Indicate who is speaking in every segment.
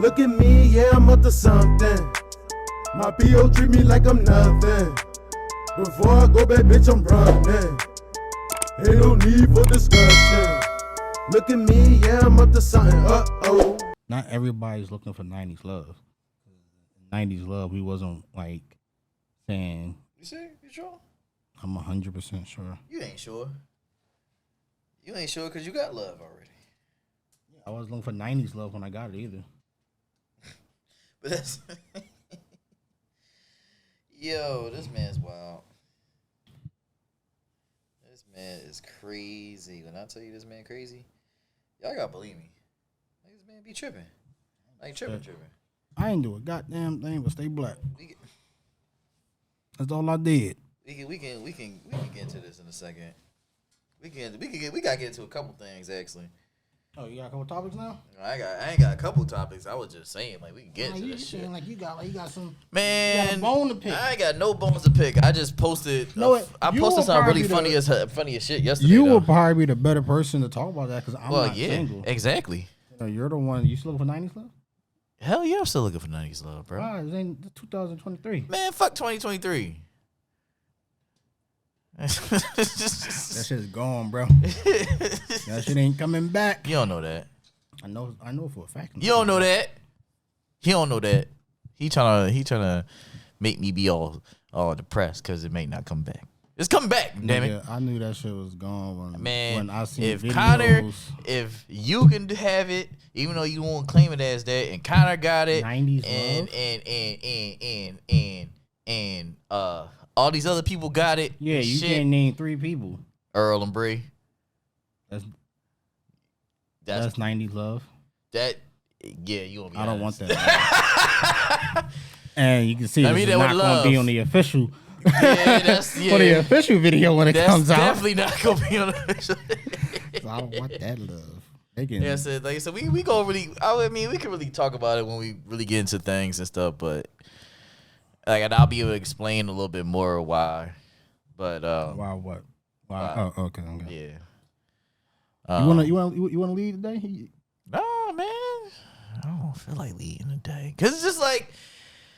Speaker 1: Look at me, yeah, I'm up to something. My P.O. treat me like I'm nothing. Before I go back, bitch, I'm running. Ain't no need for discussion. Look at me, yeah, I'm up to something. Uh-oh.
Speaker 2: Not everybody's looking for 90s love. 90s love, we wasn't like saying.
Speaker 3: You see? You sure?
Speaker 2: I'm 100% sure.
Speaker 3: You ain't sure. You ain't sure because you got love already.
Speaker 2: I wasn't looking for 90s love when I got it either.
Speaker 3: But that's... Yo, this man's wild. This man is crazy. When I tell you this man crazy, y'all gotta believe me. Like, this man be tripping. Like tripping.
Speaker 2: I ain't do a goddamn thing but stay black. That's all I did.
Speaker 3: We can get into this in a second. We gotta get into a couple things actually.
Speaker 2: Oh, you got a couple topics now?
Speaker 3: I ain't got a couple topics. I was just saying like we can get into this shit.
Speaker 2: Like you got some
Speaker 3: man.
Speaker 2: You got a bone to pick.
Speaker 3: I ain't got no bones to pick. I just posted. I posted something really funny as shit yesterday.
Speaker 2: You will probably be the better person to talk about that because I'm not single.
Speaker 3: Exactly.
Speaker 2: You're the one. You still looking for 90s love?
Speaker 3: Hell yeah, I'm still looking for 90s love, bro.
Speaker 2: Wow, it ain't 2023.
Speaker 3: Man, fuck 2023.
Speaker 2: That shit's gone, bro. That shit ain't coming back.
Speaker 3: You don't know that.
Speaker 2: I know for a fact.
Speaker 3: You don't know that. He don't know that. He trying to make me be all depressed because it may not come back. It's coming back, damn it.
Speaker 2: I knew that shit was gone when I seen
Speaker 3: if
Speaker 2: videos. Connor,
Speaker 3: if you can have it, even though you won't claim it as that, and Connor got it,
Speaker 2: 90s
Speaker 3: and all these other people got it.
Speaker 2: Yeah, you can't name 3 people.
Speaker 3: Earl and Bree.
Speaker 2: That's 90s love.
Speaker 3: You won't be
Speaker 2: I don't want that. And you can see it's not going to be on the official.
Speaker 3: Yeah,
Speaker 2: for the official video when it comes out.
Speaker 3: Definitely not going to be on the official.
Speaker 2: So I don't want that love.
Speaker 3: So we go really. I mean, we can really talk about it when we really get into things and stuff, but. And I'll be able to explain a little bit more why, but
Speaker 2: why what? Why? Oh, okay.
Speaker 3: Yeah.
Speaker 2: You wanna lead today?
Speaker 3: No, man. I don't feel like leading today because it's just like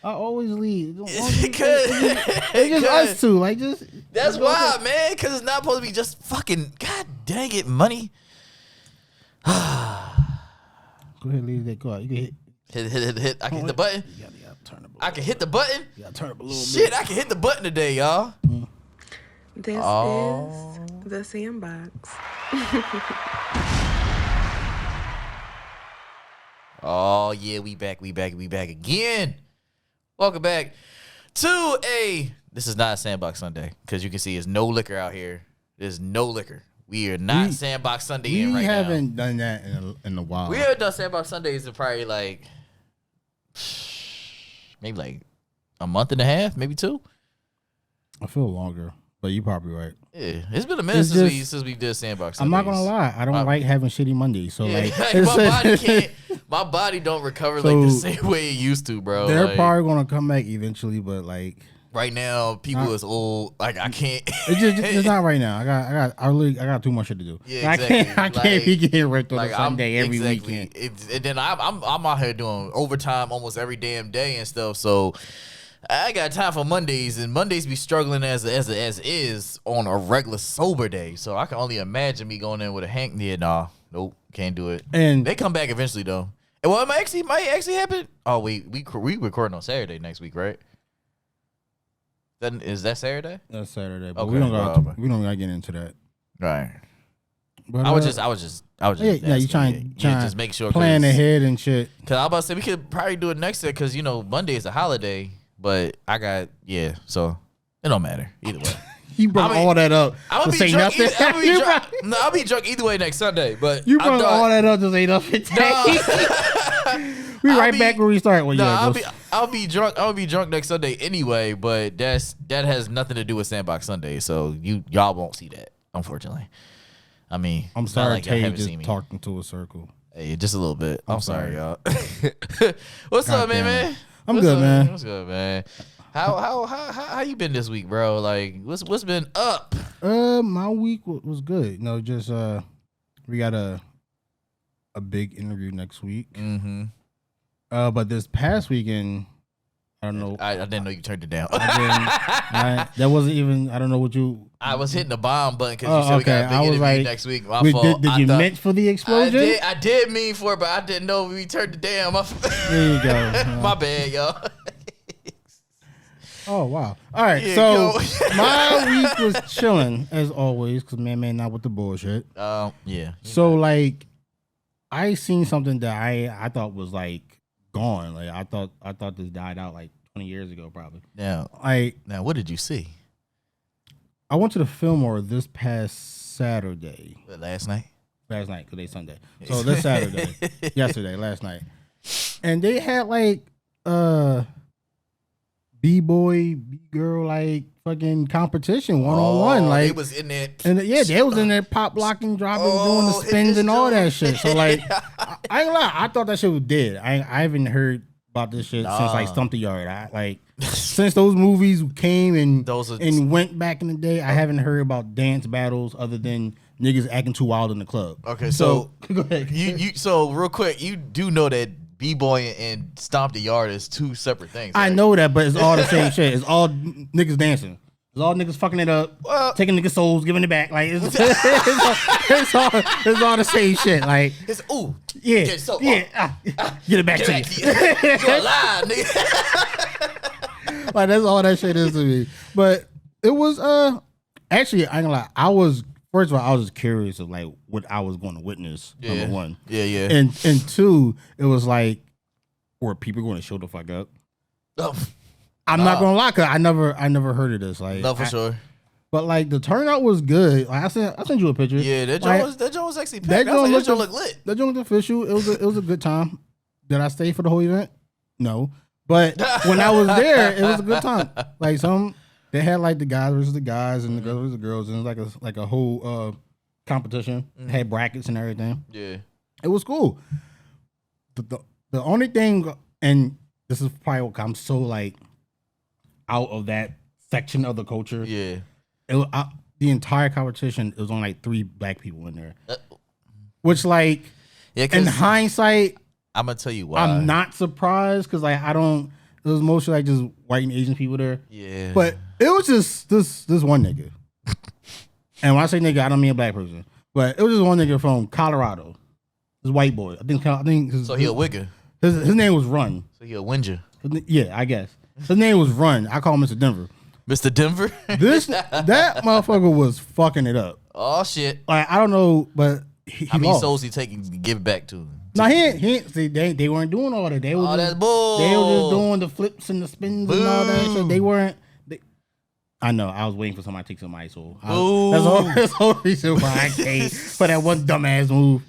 Speaker 2: I always lead.
Speaker 3: It's
Speaker 2: just us two. Like
Speaker 3: that's why, man. Because it's not supposed to be just fucking. God dang it, money.
Speaker 2: Go ahead, lead that. Go out. You can
Speaker 3: hit. I can hit the button. I can hit the button.
Speaker 2: You gotta turn up a little bit.
Speaker 3: Shit, I can hit the button today, y'all.
Speaker 4: This is the SandBox.
Speaker 3: Oh yeah, we back again. Welcome back to this is not a SandBox Sunday because you can see there's no liquor out here. There's no liquor. We are not SandBox Sunday right now.
Speaker 2: We haven't done that in a while.
Speaker 3: We haven't done SandBox Sundays in probably like maybe like a month and a half, maybe 2.
Speaker 2: I feel longer, but you're probably right.
Speaker 3: Yeah, it's been a minute since we did SandBox Sundays.
Speaker 2: I'm not gonna lie, I don't like having shitty Mondays. So
Speaker 3: my body don't recover like the same way it used to, bro.
Speaker 2: They're probably gonna come back eventually, but like
Speaker 3: right now, people is old. Like I can't.
Speaker 2: It's not right now. I got too much shit to do.
Speaker 3: Yeah, exactly.
Speaker 2: I can't be getting ripped on a Sunday every weekend.
Speaker 3: And then I'm out here doing overtime almost every damn day and stuff. So I got time for Mondays, and Mondays be struggling as is on a regular sober day. So I can only imagine me going in with a hank. Yeah, nah, nope, can't do it. And they come back eventually though. And what might actually happen? Oh, we recording on Saturday next week, right? Then is that Saturday?
Speaker 2: That's Saturday, but we don't gotta get into that.
Speaker 3: Right.
Speaker 2: But
Speaker 3: I was just
Speaker 2: you trying
Speaker 3: just make sure
Speaker 2: plan ahead and shit.
Speaker 3: Cause I was about to say we could probably do it next year because Monday is a holiday, but I got so it don't matter either way.
Speaker 2: You brought all that up to say nothing.
Speaker 3: I'll be drunk either way next Sunday, but
Speaker 2: you brought all that up to say nothing. We right back where we started. Well,
Speaker 3: I'll be drunk. I'll be drunk next Sunday anyway, but that has nothing to do with SandBox Sunday, so y'all won't see that, unfortunately. I mean,
Speaker 2: I'm sorry, Tay just talking to a circle.
Speaker 3: Hey, just a little bit. I'm sorry, y'all. What's up, man?
Speaker 2: I'm good, man.
Speaker 3: What's good, man? How you been this week, bro? Like, what's been up?
Speaker 2: My week was good. Just we got a big interview next week.
Speaker 3: Mm-hmm.
Speaker 2: But this past weekend, I don't know.
Speaker 3: I didn't know you turned it down.
Speaker 2: That wasn't even. I don't know what you.
Speaker 3: I was hitting the bomb button because you said we got a big interview next week. My
Speaker 2: wait,
Speaker 3: fault.
Speaker 2: Did you meant for the explosion?
Speaker 3: I did mean for it, but I didn't know we turned it down.
Speaker 2: There you go.
Speaker 3: My bad, y'all.
Speaker 2: Oh wow! All right,
Speaker 3: Yeah,
Speaker 2: so my week was chilling as always because man, not with the bullshit.
Speaker 3: Yeah.
Speaker 2: So like, I seen something that I thought was like gone. Like I thought this died out like 20 years ago probably.
Speaker 3: Now, what did you see?
Speaker 2: I went to the Fillmore this past Saturday.
Speaker 3: Last night.
Speaker 2: Last night because they Sunday. So this Saturday, last night, and they had like B-boy, B-girl, like fucking competition 1-on-1. Like
Speaker 3: they was in there.
Speaker 2: And they was in there pop locking, dropping, doing the spins and all that shit. So like, I ain't gonna lie, I thought that shit was dead. I haven't heard about this shit since like Stump the Yard. Since those movies came and went back in the day, I haven't heard about dance battles other than niggas acting too wild in the club.
Speaker 3: Okay, so
Speaker 2: go ahead.
Speaker 3: So real quick, you do know that B-boy and Stomp the Yard is two separate things. Right?
Speaker 2: I know that, but it's all the same shit. It's all niggas dancing. It's all niggas fucking it up, taking niggas' souls, giving it back. Like it's all the same shit. Like
Speaker 3: it's
Speaker 2: get it back to you.
Speaker 3: You're alive, nigga.
Speaker 2: Like that's all that shit is to me. But it was actually I ain't gonna lie. First of all, I was just curious of like what I was going to witness. Number one,
Speaker 3: yeah,
Speaker 2: and two, it was like, were people going to show the fuck up? I'm not gonna lie, cause I never heard of this. Like,
Speaker 3: no, for sure.
Speaker 2: But like the turnout was good. Like I sent you a picture.
Speaker 3: Yeah, that joint was actually packed. That joint looked lit.
Speaker 2: That joint was official. It was a good time. Did I stay for the whole event? No, but when I was there, it was a good time. Like they had like the guys versus the guys and the girls versus the girls, and it was like a whole competition. It had brackets and everything.
Speaker 3: Yeah, it
Speaker 2: was cool. The only thing, and this is probably what I'm so like out of that section of the culture.
Speaker 3: Yeah,
Speaker 2: the entire competition, it was only like 3 black people in there, which like in hindsight,
Speaker 3: I'm gonna tell you why.
Speaker 2: I'm not surprised because like it was mostly like just white and Asian people there.
Speaker 3: Yeah,
Speaker 2: but it was just this one nigga, and when I say nigga, I don't mean a black person, but it was just one nigga from Colorado. This white boy, I think
Speaker 3: so he a wigger.
Speaker 2: His name was Run.
Speaker 3: So he a whinger.
Speaker 2: Yeah, I guess. His name was Run. I call him Mr. Denver.
Speaker 3: Mr. Denver?
Speaker 2: That motherfucker was fucking it up.
Speaker 3: Oh, shit.
Speaker 2: Like, I don't know, but he
Speaker 3: how many
Speaker 2: lost.
Speaker 3: souls he taking to give back to him?
Speaker 2: No, he see, they weren't doing all that. They were
Speaker 3: that's bull.
Speaker 2: They were just doing the flips and the spins and all that shit. They weren't. I know. I was waiting for somebody to take some ice. So that's the whole reason why I came for that one dumbass move.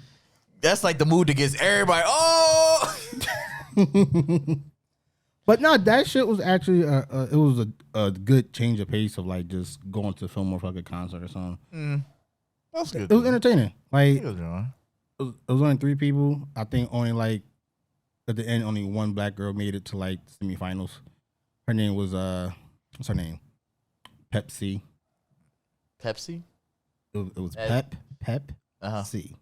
Speaker 3: That's like the move that gets everybody. Oh!
Speaker 2: But no, that shit was actually it was a good change of pace of like just going to film more fucking concert or something.
Speaker 3: That's good.
Speaker 2: It was entertaining. Like
Speaker 3: it
Speaker 2: was only 3 people. I think only like at the end only one black girl made it to like semifinals. Her name was what's her name? Pepsi.
Speaker 3: Pepsi.
Speaker 2: It was Pep. C.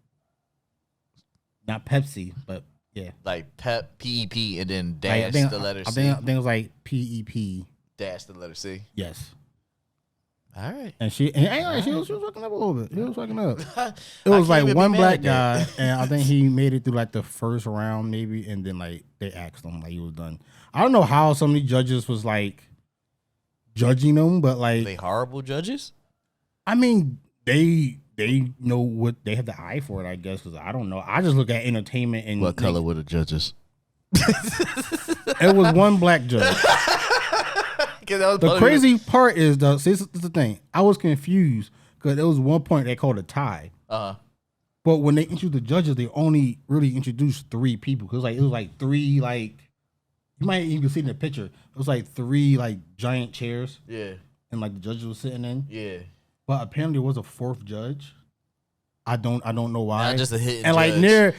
Speaker 2: Not Pepsi, but. Yeah,
Speaker 3: like PEP and then dash the letter C.
Speaker 2: I think it was like PEP
Speaker 3: dash the letter C.
Speaker 2: Yes.
Speaker 3: All right.
Speaker 2: And she was fucking up a little bit. She was fucking up. It was like one black guy, and I think he made it through like the first round maybe, and then like they asked him like he was done. I don't know how so many judges was like judging him, but like
Speaker 3: they horrible judges.
Speaker 2: I mean they know what they have the eye for it, I guess, because I don't know. I just look at entertainment and
Speaker 3: what color were the judges?
Speaker 2: It was one black judge. The crazy part is though, see, this is the thing. I was confused because there was one point they called a tie. But when they introduced the judges, they only really introduced 3 people because it was like 3 like you might even see in the picture. It was like 3 like giant chairs.
Speaker 3: Yeah, and
Speaker 2: like the judges were sitting in.
Speaker 3: Yeah.
Speaker 2: But apparently there was a 4th judge. I don't know why.
Speaker 3: Not just a hidden
Speaker 2: and
Speaker 3: judge.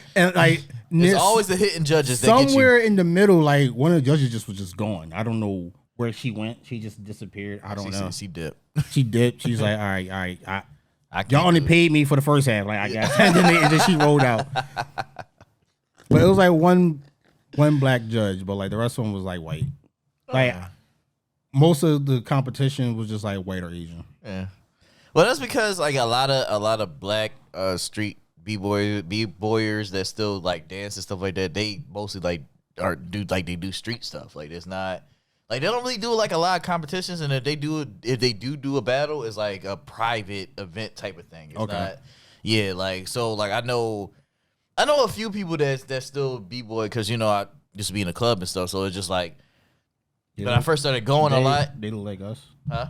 Speaker 2: There's
Speaker 3: always the hidden judges.
Speaker 2: Somewhere in the middle, like one of the judges just was gone. I don't know where she went. She just disappeared. I don't know.
Speaker 3: She dipped.
Speaker 2: She dipped. She's like, all right. Y'all only paid me for the first half. Like I guess, and then she rolled out. But it was like one one black judge, but like the rest of them was like white. Like most of the competition was just like white or Asian.
Speaker 3: Yeah. Well, that's because like a lot of black street b-boyers that still like dance and stuff like that. They mostly like they do street stuff. Like it's not like they don't really do like a lot of competitions, and if they do a battle, it's like a private event type of thing. It's not. Yeah, like so like I know a few people that still b-boy because I used to be in a club and stuff. So it's just like when I first started going a lot,
Speaker 2: they look like us,
Speaker 3: huh?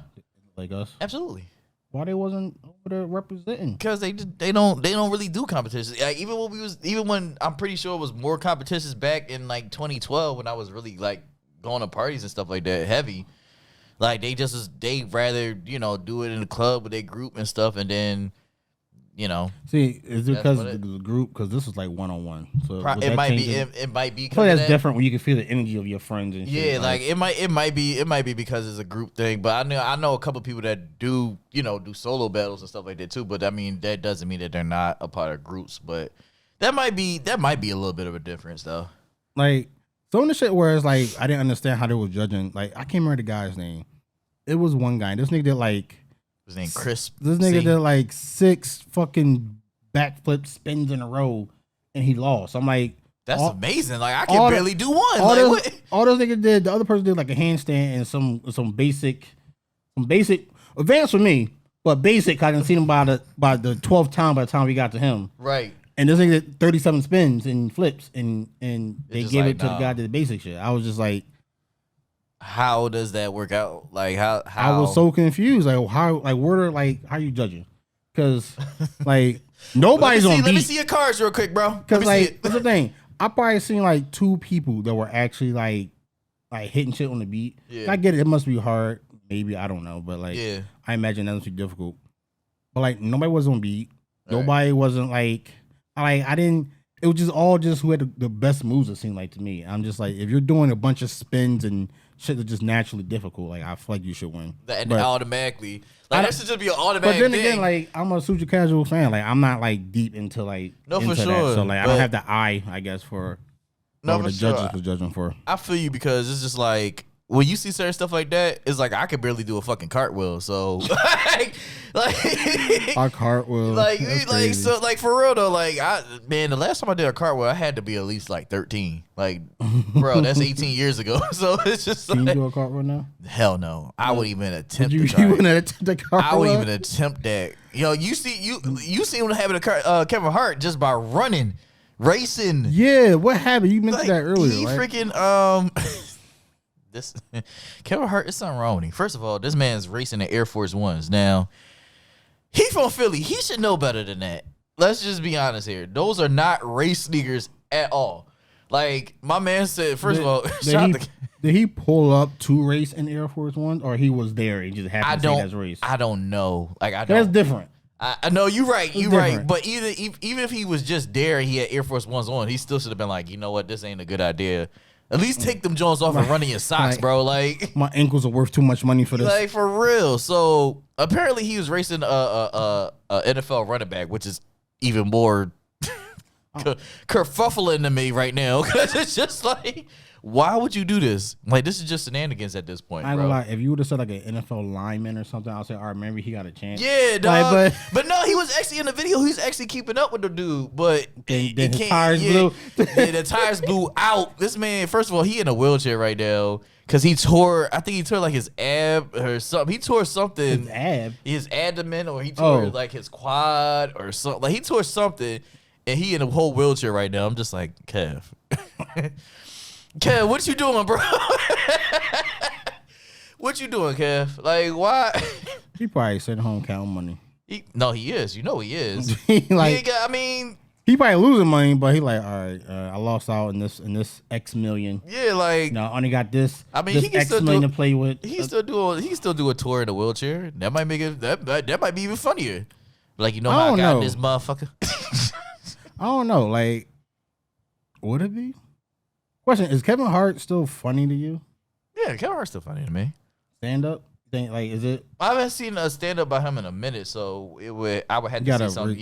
Speaker 2: Like us,
Speaker 3: Absolutely.
Speaker 2: Why they wasn't over there representing?
Speaker 3: Because they don't really do competitions. Like even when I'm pretty sure it was more competitions back in like 2012 when I was really like going to parties and stuff like that heavy. Like they rather do it in the club with their group and stuff, and then
Speaker 2: See, is it because of the group? Because this was like 1-on-1. So
Speaker 3: it might be. It might be.
Speaker 2: So that's different when you can feel the energy of your friends and shit.
Speaker 3: Yeah, like it might be because it's a group thing. But I know a couple people that do do solo battles and stuff like that too. But I mean that doesn't mean that they're not a part of groups. But that might be a little bit of a difference though.
Speaker 2: Like some of the shit where it's like I didn't understand how they were judging. Like I can't remember the guy's name. It was one guy. This nigga did like.
Speaker 3: His name Chris.
Speaker 2: This nigga did like 6 fucking backflip spins in a row, and he lost. I'm like,
Speaker 3: that's amazing. Like I can barely do one. All
Speaker 2: those niggas did. The other person did like a handstand and some basic advanced for me, but basic. I didn't see him by the 12th time. By the time we got to him,
Speaker 3: right.
Speaker 2: And this nigga did 37 spins and flips, and they gave it to the guy that did the basic shit. I was just like.
Speaker 3: How does that work out? Like how
Speaker 2: I was so confused. Like how are you judging? Because like nobody's on beat.
Speaker 3: Let me see your cards real quick, bro.
Speaker 2: Because like that's the thing. I probably seen like 2 people that were actually like hitting shit on the beat. Yeah. I get it. It must be hard. Maybe I don't know, but like I imagine that must be difficult. But like nobody was on beat. Nobody wasn't like I didn't. It was just all who had the best moves. It seemed like to me. I'm just like if you're doing a bunch of spins and shit that's just naturally difficult, like I feel like you should win.
Speaker 3: And automatically, like that should just be an automatic.
Speaker 2: But then again, like I'm a super casual fan. Like I'm not like deep into like
Speaker 3: for sure.
Speaker 2: That. So like I don't have the eye, I guess, for the judges was judging for.
Speaker 3: I feel you because it's just like when you see certain stuff like that, it's like I could barely do a fucking cartwheel. So like
Speaker 2: our cartwheel,
Speaker 3: so for real though, like the last time I did a cartwheel, I had to be at least like 13. Like, bro, that's 18 years ago. So it's just
Speaker 2: Can you do a cartwheel now?
Speaker 3: Hell no, I wouldn't even attempt.
Speaker 2: You wouldn't attempt a cartwheel?
Speaker 3: I wouldn't even attempt that. You see him having a Kevin Hart just by running, racing.
Speaker 2: Yeah, what happened? You mentioned that earlier.
Speaker 3: He
Speaker 2: right?
Speaker 3: freaking this Kevin Hart is something wrong with him. First of all, this man's racing the Air Force Ones. Now, he from Philly. He should know better than that. Let's just be honest here. Those are not race sneakers at all. Like, my man said, first of all,
Speaker 2: did he pull up to race in Air Force One, or he was there and just happened to say that's race?
Speaker 3: I don't know. Like,
Speaker 2: that's different.
Speaker 3: I know you're right. You're right. But even if he was just there and he had Air Force Ones on, he still should have been like, you know what, this ain't a good idea. At least take them Jones off and run in your socks, bro. Like
Speaker 2: my ankles are worth too much money for this.
Speaker 3: Like for real. So apparently he was racing a NFL running back, which is even more kerfuffling to me right now because it's just like, why would you do this? Like this is just shenanigans at this point. I ain't gonna lie.
Speaker 2: If you would have said like an NFL lineman or something, I'll say, all right, maybe he got a chance.
Speaker 3: Yeah, dog. But no, he was actually in the video. He's actually keeping up with the dude, but
Speaker 2: then his tires blew.
Speaker 3: Yeah, the tires blew out. This man, first of all, he in a wheelchair right now because he tore. I think he tore like his ab or something. He tore something. His abdomen, or he tore like his quad or something. Like he tore something, and he in a whole wheelchair right now. I'm just like, Kev. Kev, what you doing, bro? What you doing, Kev? Like, why?
Speaker 2: He probably sitting home counting money.
Speaker 3: He is. You know he is.
Speaker 2: He probably losing money, but he like, all right, I lost out in this X million.
Speaker 3: Yeah, like,
Speaker 2: no, I only got this.
Speaker 3: I mean, he can
Speaker 2: X million to play with.
Speaker 3: He can still do a tour in a wheelchair. That might make it. That might be even funnier. Like, you know how I got this motherfucker.
Speaker 2: I don't know. Like, would it be? Question: is Kevin Hart still funny to you?
Speaker 3: Yeah, Kevin Hart's still funny to me.
Speaker 2: Stand up? Like, is it?
Speaker 3: I haven't seen a stand up by him in a minute, so I would have to see something.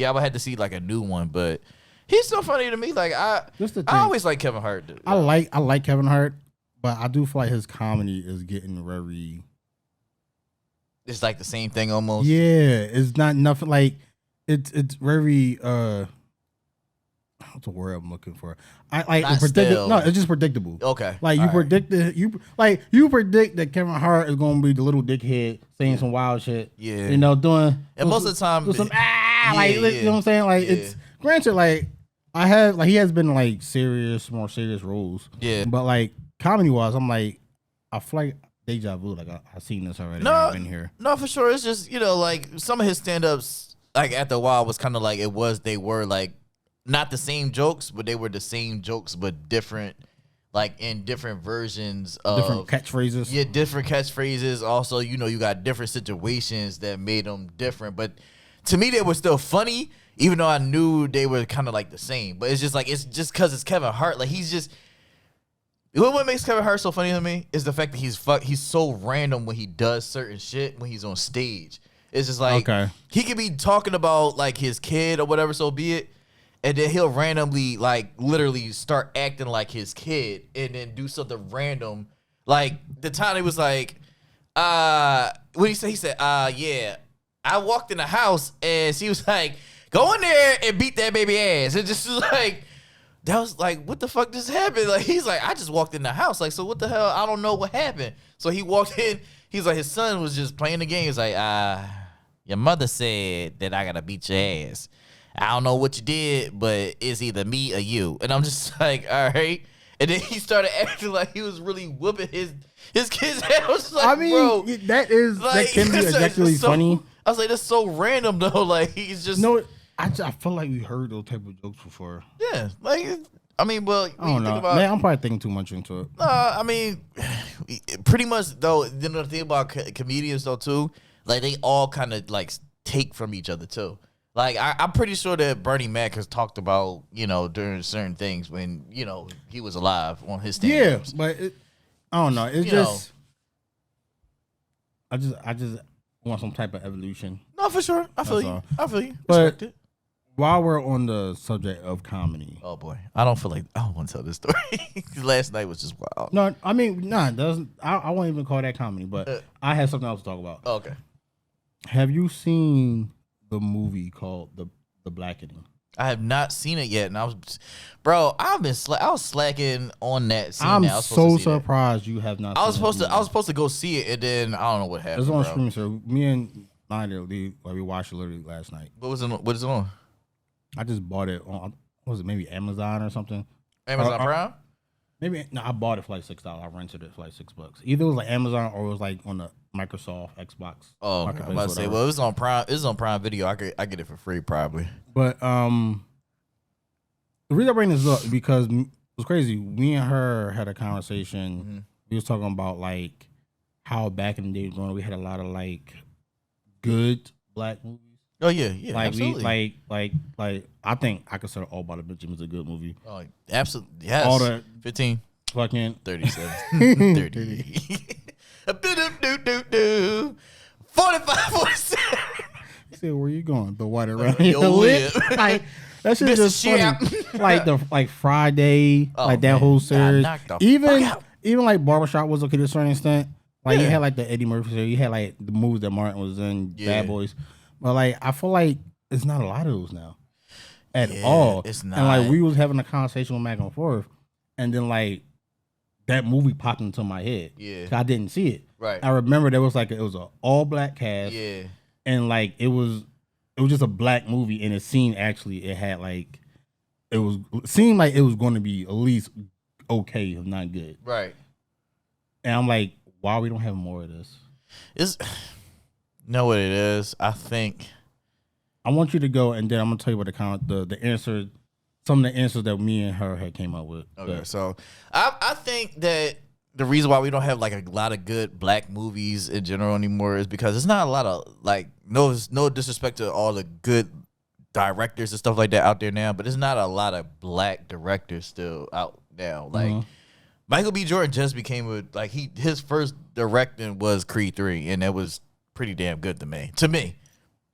Speaker 3: I would have to see like a new one, but He's so funny to me. Like I always like Kevin Hart. Dude.
Speaker 2: I like Kevin Hart, but I do feel like his comedy is getting very.
Speaker 3: It's like the same thing almost.
Speaker 2: Yeah, it's not nothing like it's very what's the word I'm looking for? I like predictable. No, it's just predictable.
Speaker 3: Okay,
Speaker 2: like you predict you predict that Kevin Hart is going to be the little dickhead saying some wild shit.
Speaker 3: Yeah,
Speaker 2: you know, doing
Speaker 3: and most of the time,
Speaker 2: you know what I'm saying? Like it's granted, like he has been like more serious roles.
Speaker 3: Yeah,
Speaker 2: but like comedy wise, I'm like I feel like deja vu. Like I've seen this already. I've been here.
Speaker 3: No, for sure. It's just like some of his stand ups like after a while was kind of like they were like. Not the same jokes, but they were the same jokes, but different, like in different versions of
Speaker 2: different catchphrases.
Speaker 3: Yeah, different catchphrases. Also, you got different situations that made them different. But to me, they were still funny, even though I knew they were kind of like the same. But it's just because it's Kevin Hart. Like he's just. What makes Kevin Hart so funny to me is the fact that he's so random when he does certain shit when he's on stage. It's just like he could be talking about like his kid or whatever, so be it. And then he'll randomly, like, literally start acting like his kid and then do something random. Like, the time he was like, what did he say? He said, yeah, I walked in the house and she was like, go in there and beat that baby ass. It just was like, that was like, what the fuck just happened? Like, he's like, I just walked in the house. Like, so what the hell? I don't know what happened. So he walked in. He's like, his son was just playing the game. He's like, your mother said that I got to beat your ass. I don't know what you did, but it's either me or you. And I'm just like, all right. And then he started acting like he was really whooping his kid's ass. I was like, bro,
Speaker 2: that can be exactly funny.
Speaker 3: I was like, that's so random though. Like he's just
Speaker 2: I feel like we heard those type of jokes before.
Speaker 3: Yeah, like I mean, well,
Speaker 2: I don't know. Man, I'm probably thinking too much into it.
Speaker 3: I mean, pretty much though. The thing about comedians though too, like they all kind of like take from each other too. Like, I'm pretty sure that Bernie Mac has talked about, during certain things when, he was alive on his stand-ups.
Speaker 2: Yeah, but I don't know. It's just, I just want some type of evolution.
Speaker 3: No, for sure. I feel you.
Speaker 2: But while we're on the subject of comedy.
Speaker 3: Oh, boy. I don't want to tell this story. Last night was just wild.
Speaker 2: No, I mean, I won't even call that comedy, but I have something else to talk about.
Speaker 3: Oh, okay.
Speaker 2: Have you seen the movie called The Blackening?
Speaker 3: I have not seen it yet, and I was slacking on that scene.
Speaker 2: I'm so surprised you have not.
Speaker 3: I was supposed to go see it, and then I don't know what happened.
Speaker 2: It's on streaming, so me and Niner, we watched it literally last night.
Speaker 3: What is it on?
Speaker 2: I just bought it on. What was it? Maybe Amazon or something.
Speaker 3: Amazon Prime.
Speaker 2: Maybe no. I bought it for like $6. I rented it for like $6. Either it was like Amazon or it was like on the Microsoft Xbox.
Speaker 3: Oh, okay. I'm about to say, well, it's on Prime. It's on Prime Video. I get it for free probably.
Speaker 2: But the reason I bring this up because it was crazy. Me and her had a conversation. Mm-hmm. We was talking about like how back in the day growing up, we had a lot of like good black movies.
Speaker 3: Oh yeah,
Speaker 2: like
Speaker 3: absolutely.
Speaker 2: Like I think I consider All About a Benjamin a good movie.
Speaker 3: Oh, absolutely. Yes.
Speaker 2: All the
Speaker 3: 15,
Speaker 2: fucking
Speaker 3: 37, 30. A bit of do 45, 47.
Speaker 2: You said, where you going? The water around your lip. Like that shit just funny. like Friday, like that whole series. Even like Barbershop was okay to a certain extent. Like you had like the Eddie Murphy series. You had like the movies that Martin was in, Bad Boys. But like I feel like it's not a lot of those now. At all.
Speaker 3: It's not.
Speaker 2: And like we was having a conversation with back and forth. And then like that movie popped into my head. Yeah. I didn't see it.
Speaker 3: Right.
Speaker 2: I remember there was like it was an all black cast.
Speaker 3: Yeah.
Speaker 2: And like it was just a black movie, and it seemed it had like seemed like it was going to be at least okay, if not good.
Speaker 3: Right.
Speaker 2: And I'm like, why we don't have more of this?
Speaker 3: Know what it is? I think
Speaker 2: I want you to go, and then I'm gonna tell you what the answer, some of the answers that me and her had came up with.
Speaker 3: Okay, so I think that the reason why we don't have like a lot of good black movies in general anymore is because there's not a lot of like no disrespect to all the good directors and stuff like that out there now, but there's not a lot of black directors still out now. Like Michael B. Jordan just became his first directing was Creed 3, and that was pretty damn good to me.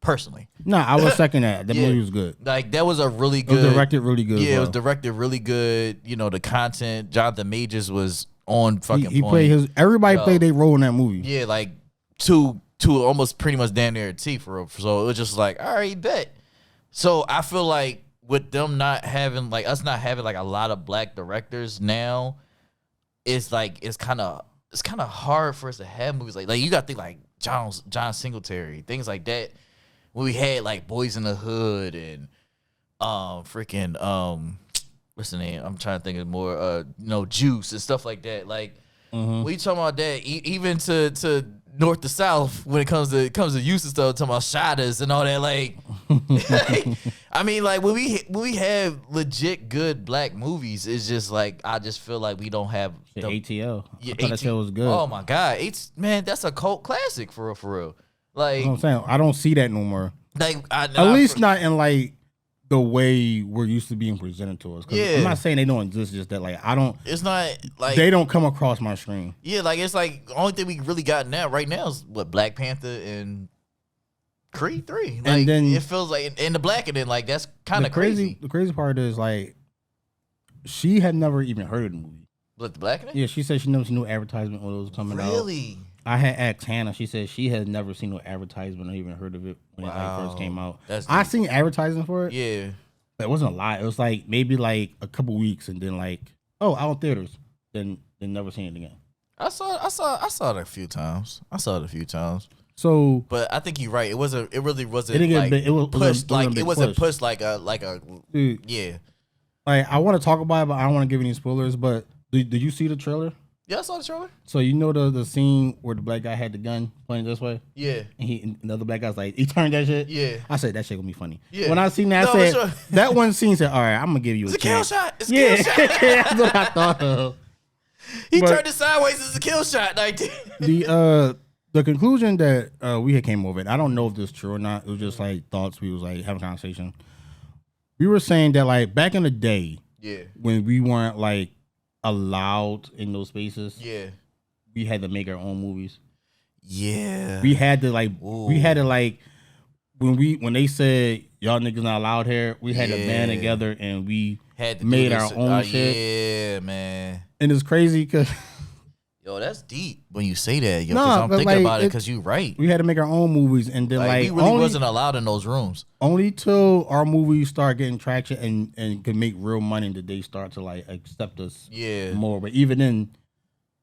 Speaker 3: personally.
Speaker 2: No, I was second that. The movie was good.
Speaker 3: Like that was a really good.
Speaker 2: It was directed really good.
Speaker 3: Yeah, it was directed really good. You know, the content. Jonathan Majors was on fucking.
Speaker 2: He
Speaker 3: point.
Speaker 2: played his. Everybody played their role in that movie.
Speaker 3: Yeah, like to almost pretty much damn near a T for real. So it was just like, all right, bet. So I feel like with them not having like us not having like a lot of black directors now, it's like it's kind of hard for us to have movies like you got to think like John Singletary, things like that. When we had like Boys in the Hood and what's the name? I'm trying to think of more Juice and stuff like that. Like we talking about that even to north to south when it comes to use and stuff, talking about shadows and all that. Like I mean, like when we have legit good black movies, it's just like I just feel like we don't have
Speaker 2: the ATL.
Speaker 3: Yeah,
Speaker 2: I thought that show was good.
Speaker 3: Oh my god, man, that's a cult classic for real. Like
Speaker 2: you know what I'm saying, I don't see that no more.
Speaker 3: Like
Speaker 2: at least not in like the way we're used to being presented to us. Yeah, I'm not saying they don't exist, just that like I don't.
Speaker 3: It's not like
Speaker 2: they don't come across my screen.
Speaker 3: Yeah, like it's like the only thing we really got right now is what Black Panther and Creed 3. Like, and then it feels like in the black and then like that's kind of crazy.
Speaker 2: The crazy part is like she had never even heard of the movie.
Speaker 3: What, the black?
Speaker 2: Yeah, she said she never seen no advertisement when it was coming out.
Speaker 3: Really?
Speaker 2: I had asked Hannah. She said she had never seen no advertisement or even heard of it when it first came out. I seen advertising for it.
Speaker 3: Yeah,
Speaker 2: but it wasn't a lot. It was like maybe like a couple weeks, and then like out in theaters. Then never seen it again.
Speaker 3: I saw it a few times.
Speaker 2: So,
Speaker 3: but I think you're right. It really wasn't.
Speaker 2: It was
Speaker 3: pushed like it wasn't pushed like a
Speaker 2: dude,
Speaker 3: yeah.
Speaker 2: Like I want to talk about it, but I don't want to give any spoilers. But did you see the trailer?
Speaker 3: Yeah, I saw the trailer.
Speaker 2: So you know the scene where the black guy had the gun pointing this way?
Speaker 3: Yeah.
Speaker 2: And the other black guy's like, he turned that shit?
Speaker 3: Yeah.
Speaker 2: I said, that shit gonna be funny.
Speaker 3: Yeah.
Speaker 2: When I seen that, I said, that one scene said, all right, I'm gonna give you a
Speaker 3: kill shot. It's a
Speaker 2: kill
Speaker 3: shot.
Speaker 2: That's what I thought of.
Speaker 3: He turned it sideways. It's a kill shot. Like
Speaker 2: the conclusion that we had came over it, I don't know if this is true or not. It was just like thoughts. We was like having a conversation. We were saying that like back in the day, when we weren't like allowed in those spaces, we had to make our own movies.
Speaker 3: Yeah,
Speaker 2: we had to like when they said y'all niggas not allowed here, we had to band together and we
Speaker 3: had to
Speaker 2: made our own shit.
Speaker 3: Yeah, man.
Speaker 2: And it's crazy because
Speaker 3: yo, that's deep when you say that. Yo, because I'm thinking about it because you're right.
Speaker 2: We had to make our own movies, and then like
Speaker 3: we really wasn't allowed in those rooms.
Speaker 2: Only till our movies start getting traction and can make real money did they start to like accept us more. But even then,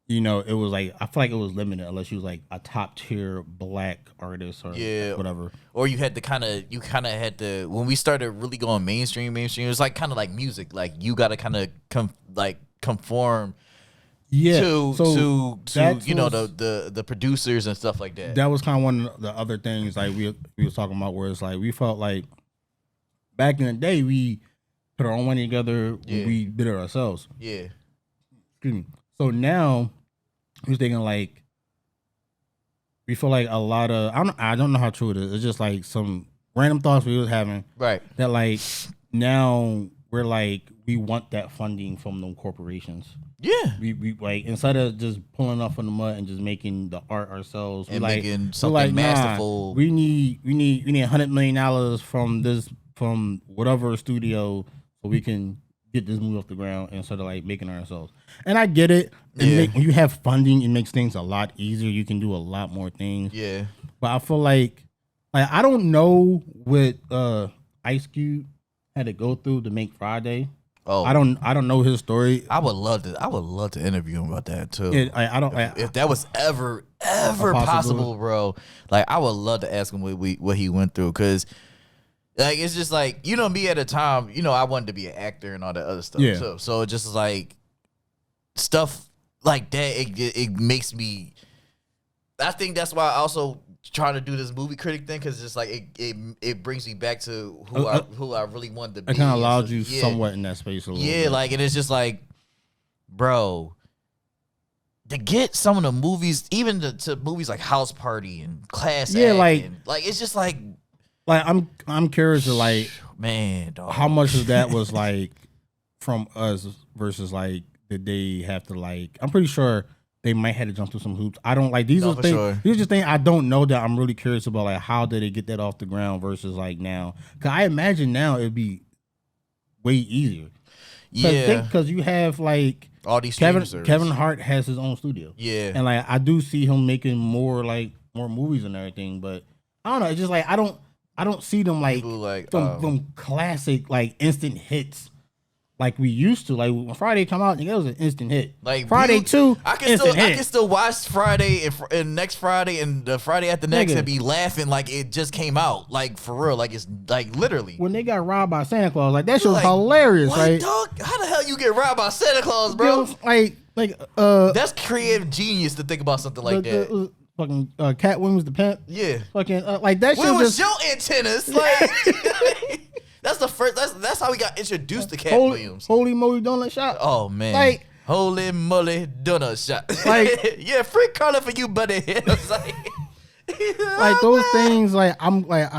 Speaker 2: you know, it was like I feel like it was limited unless you was like a top tier black artist or whatever.
Speaker 3: Or you had to kind of when we started really going mainstream, it was like kind of like music. Like you got to kind of conform.
Speaker 2: Yeah,
Speaker 3: to you know the producers and stuff like that.
Speaker 2: That was kind of one of the other things like we was talking about, where it's like we felt like back in the day we put our own money together, we did it ourselves.
Speaker 3: Yeah.
Speaker 2: Excuse me. So now we're thinking like we feel like a lot of I don't know how true it is. It's just like some random thoughts we was having.
Speaker 3: Right.
Speaker 2: That like now we're like we want that funding from them corporations.
Speaker 3: Yeah,
Speaker 2: we like instead of just pulling off from the mud and just making the art ourselves,
Speaker 3: and making something masterful.
Speaker 2: We need $100 million from whatever studio so we can get this movie off the ground instead of like making it ourselves. And I get it. When you have funding, it makes things a lot easier. You can do a lot more things.
Speaker 3: Yeah,
Speaker 2: but I feel like I don't know what Ice Cube had to go through to make Friday. Oh, I don't know his story.
Speaker 3: I would love to interview him about that too.
Speaker 2: If
Speaker 3: that was ever possible, bro. Like I would love to ask him what he went through, because like it's just like, you know, me at a time, you know, I wanted to be an actor and all that other stuff. Yeah. So it just like stuff like that. It makes me. I think that's why I also trying to do this movie critic thing, because it's like it brings me back to who I really wanted to be.
Speaker 2: It kind of allowed you somewhat in that space a little bit.
Speaker 3: Like, and it's just like, bro, to get some of the movies, even to movies like House Party and Class Act, like it's just like
Speaker 2: I'm curious to like,
Speaker 3: man, dog,
Speaker 2: how much of that was like from us versus like did they have to like, I'm pretty sure they might have to jump through some hoops. I don't like these.
Speaker 3: No,
Speaker 2: are
Speaker 3: for
Speaker 2: things.
Speaker 3: sure.
Speaker 2: These are just things I don't know that I'm really curious about. Like how did they get that off the ground versus like now? Because I imagine now it'd be way easier.
Speaker 3: Yeah,
Speaker 2: because you have like
Speaker 3: all these
Speaker 2: Kevin Hart has his own studio.
Speaker 3: Yeah,
Speaker 2: and like I do see him making more movies and everything, but I don't know. It's just like I don't see them like them classic like instant hits. Like we used to, like when Friday come out, it was an instant hit.
Speaker 3: Like
Speaker 2: Friday 2,
Speaker 3: I can still watch Friday and next Friday and the Friday after next and be laughing like it just came out, like for real, like it's like literally.
Speaker 2: When they got robbed by Santa Claus, like that shit was hilarious.
Speaker 3: What,
Speaker 2: right?
Speaker 3: dog? How the hell you get robbed by Santa Claus, bro?
Speaker 2: That's
Speaker 3: creative genius to think about something like that.
Speaker 2: Fucking Cat Williams the pimp.
Speaker 3: Yeah,
Speaker 2: fucking like that.
Speaker 3: Where was your antennas? Like. That's the first. That's how we got introduced to Cat Williams.
Speaker 2: Holy moly donut shop.
Speaker 3: Oh man,
Speaker 2: like
Speaker 3: holy moly donut shop. Like yeah, free color for you, buddy.
Speaker 2: Like those things. Like I